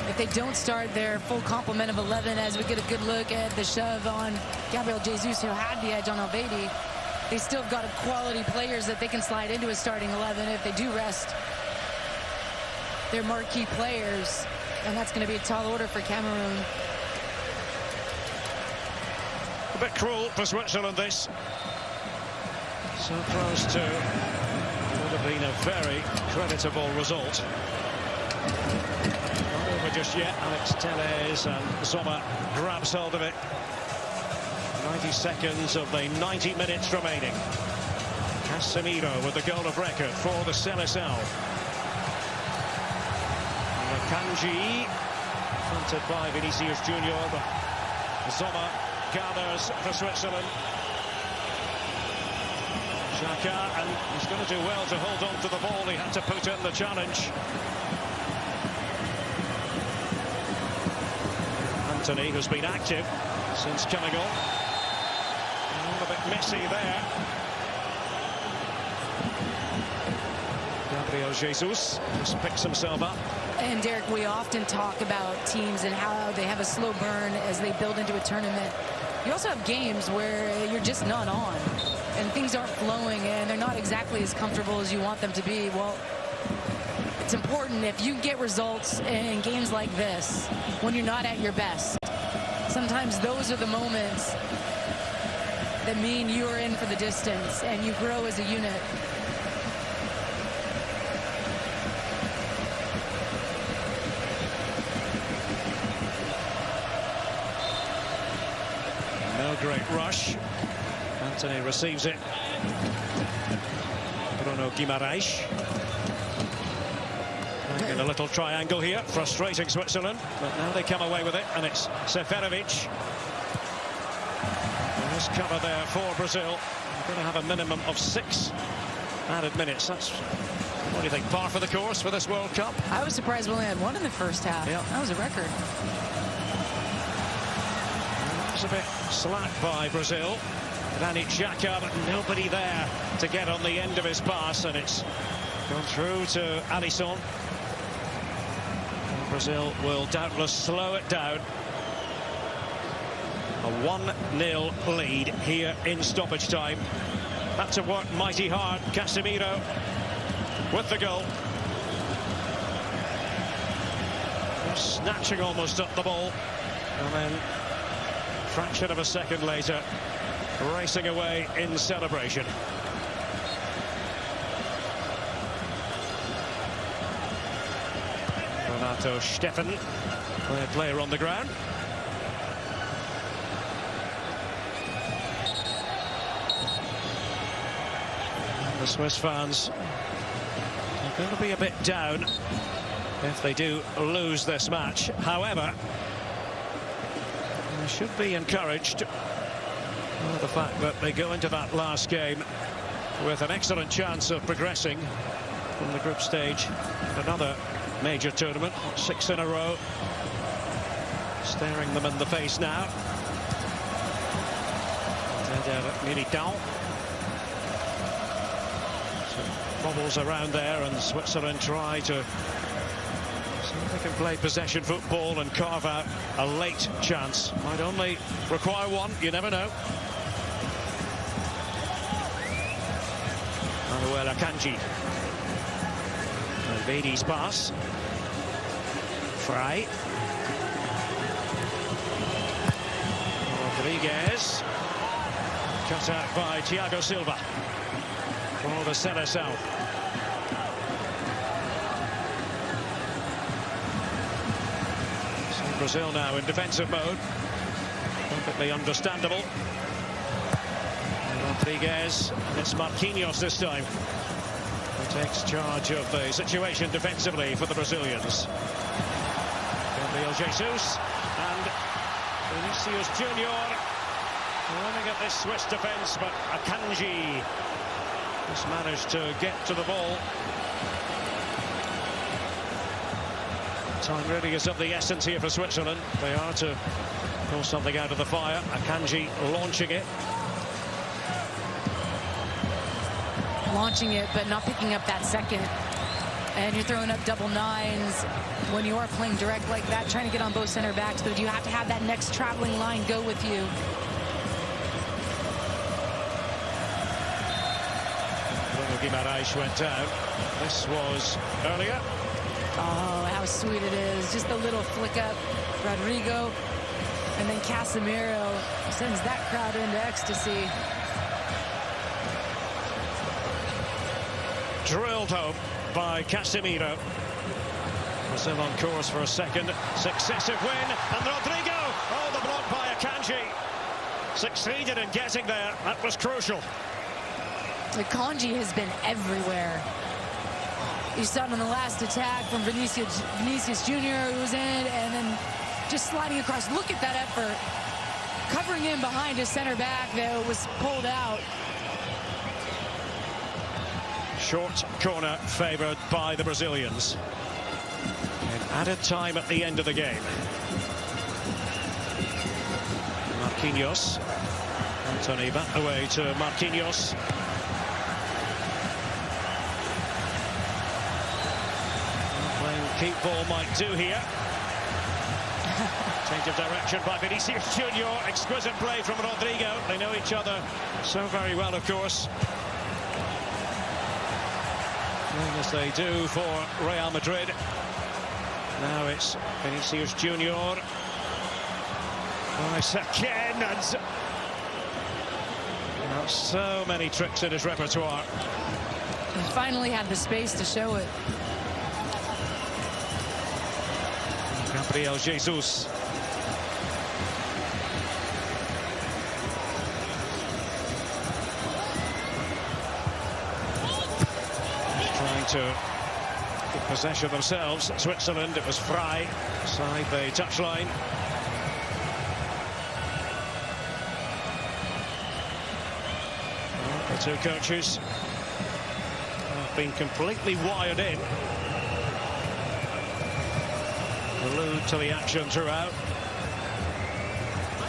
if they don't start their full complement of 11, as we get a good look at the shove on Gabriel Jesus, who had the edge on Alvedi, they still have got quality players that they can slide into a starting 11 if they do rest their marquee players, and that's going to be a tall order for Cameroon. A bit cruel for Switzerland, this. So close to would have been a very creditable result. Not over just yet. Alex Telles and Sommer grabs hold of it. 90 seconds of the 90 minutes remaining. Casemiro with the goal of record for the Seleção. Kanji, fronted by Vinicius Junior, but Sommer gathers for Switzerland. Xhaka, and he's going to do well to hold on to the ball. He had to put in the challenge. Anthony, who's been active since coming on. A little bit messy there. Gabriel Jesus just picks himself up. And Derek, we often talk about teams and how they have a slow burn as they build into a tournament. You also have games where you're just not on and things aren't flowing and they're not exactly as comfortable as you want them to be. Well, it's important if you get results in games like this when you're not at your best. Sometimes those are the moments that mean you are in for the distance and you grow as a unit. Great rush. Anthony receives it. Bruno Guimaraes. In a little triangle here, frustrating Switzerland, but now they come away with it, and it's Seferovic. Nice cover there for Brazil. They're going to have a minimum of 6 added minutes. That's, what do you think, par for the course for this World Cup? I was surprised we only had 1 in the first half. Yeah. That was a record. A bit slack by Brazil. Granit Xhaka, but nobody there to get on the end of his pass, and it's gone through to Alisson. Brazil will doubtless slow it down. A 1-0 lead here in stoppage time. Had to work mighty hard. Casemiro with the goal. Snatching almost up the ball, and then fraction of a second later, racing away in celebration. Renato Steffen, their player on the ground. And the Swiss fans are going to be a bit down if they do lose this match. However, they should be encouraged by the fact that they go into that last game with an excellent chance of progressing from the group stage. Another major tournament, 6 in a row, staring them in the face now. Bobbles around there, and Switzerland try to see if they can play possession football and carve out a late chance. Might only require 1, you never know. Manuel Akanji. Alvedi's pass. Fry. Rodriguez. Cut out by Thiago Silva for the Seleção. So Brazil now in defensive mode. Perfectly understandable. Rodriguez. It's Marquinhos this time, who takes charge of the situation defensively for the Brazilians. Gabriel Jesus and Vinicius Junior running at this Swiss defence, but Akanji has managed to get to the ball. Time really is of the essence here for Switzerland. They are to pull something out of the fire. Akanji launching it. Launching it, but not picking up that second. And you're throwing up double nines when you are playing direct like that, trying to get on both center backs, but you have to have that next traveling line go with you. Guimarães went down. This was earlier. Oh, how sweet it is. Just a little flick up. Rodrigo. And then Casemiro sends that crowd into ecstasy. Drilled home by Casemiro. Brazil on course for a second successive win. And Rodrigo. Oh, the block by Akanji. Succeeded in getting there. That was crucial. Akanji has been everywhere. You saw it on the last attack from Vinicius Junior, who was in, and then just sliding across. Look at that effort. Covering in behind his center back that was pulled out. Short corner favoured by the Brazilians. And added time at the end of the game. Marquinhos. Anthony back away to Marquinhos. Keep ball might do here. Change of direction by Vinicius Junior. Exquisite play from Rodrigo. They know each other so very well, of course. Playing as they do for Real Madrid. Now it's Vinicius Junior. Nice again. And so many tricks in his repertoire. He finally had the space to show it. Gabriel Jesus. Trying to get possession themselves. Switzerland, it was Fry side the touchline. The two coaches have been completely wired in. Glued to the action throughout.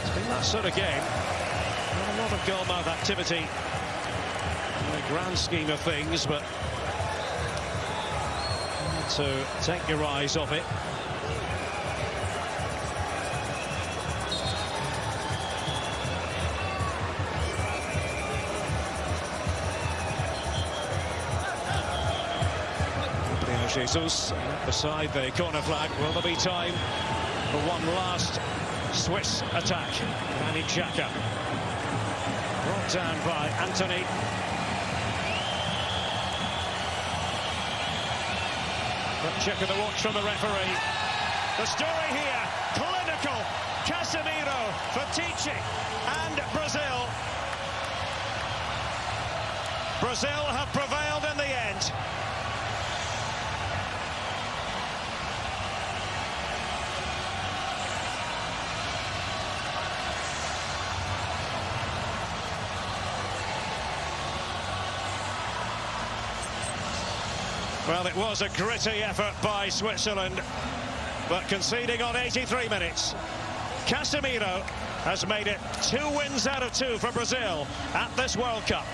It's been that sort of game. Not a lot of goalmouth activity in the grand scheme of things, but to take your eyes off it. Jesus beside the corner flag. Will there be time for one last Swiss attack? Granit Xhaka brought down by Anthony. But check of the watch from the referee. The story here, clinical. Casemiro for teaching, and Brazil. Brazil have prevailed in the end. Well, it was a gritty effort by Switzerland, but conceding on 83 minutes. Casemiro has made it 2 wins out of 2 for Brazil at this World Cup.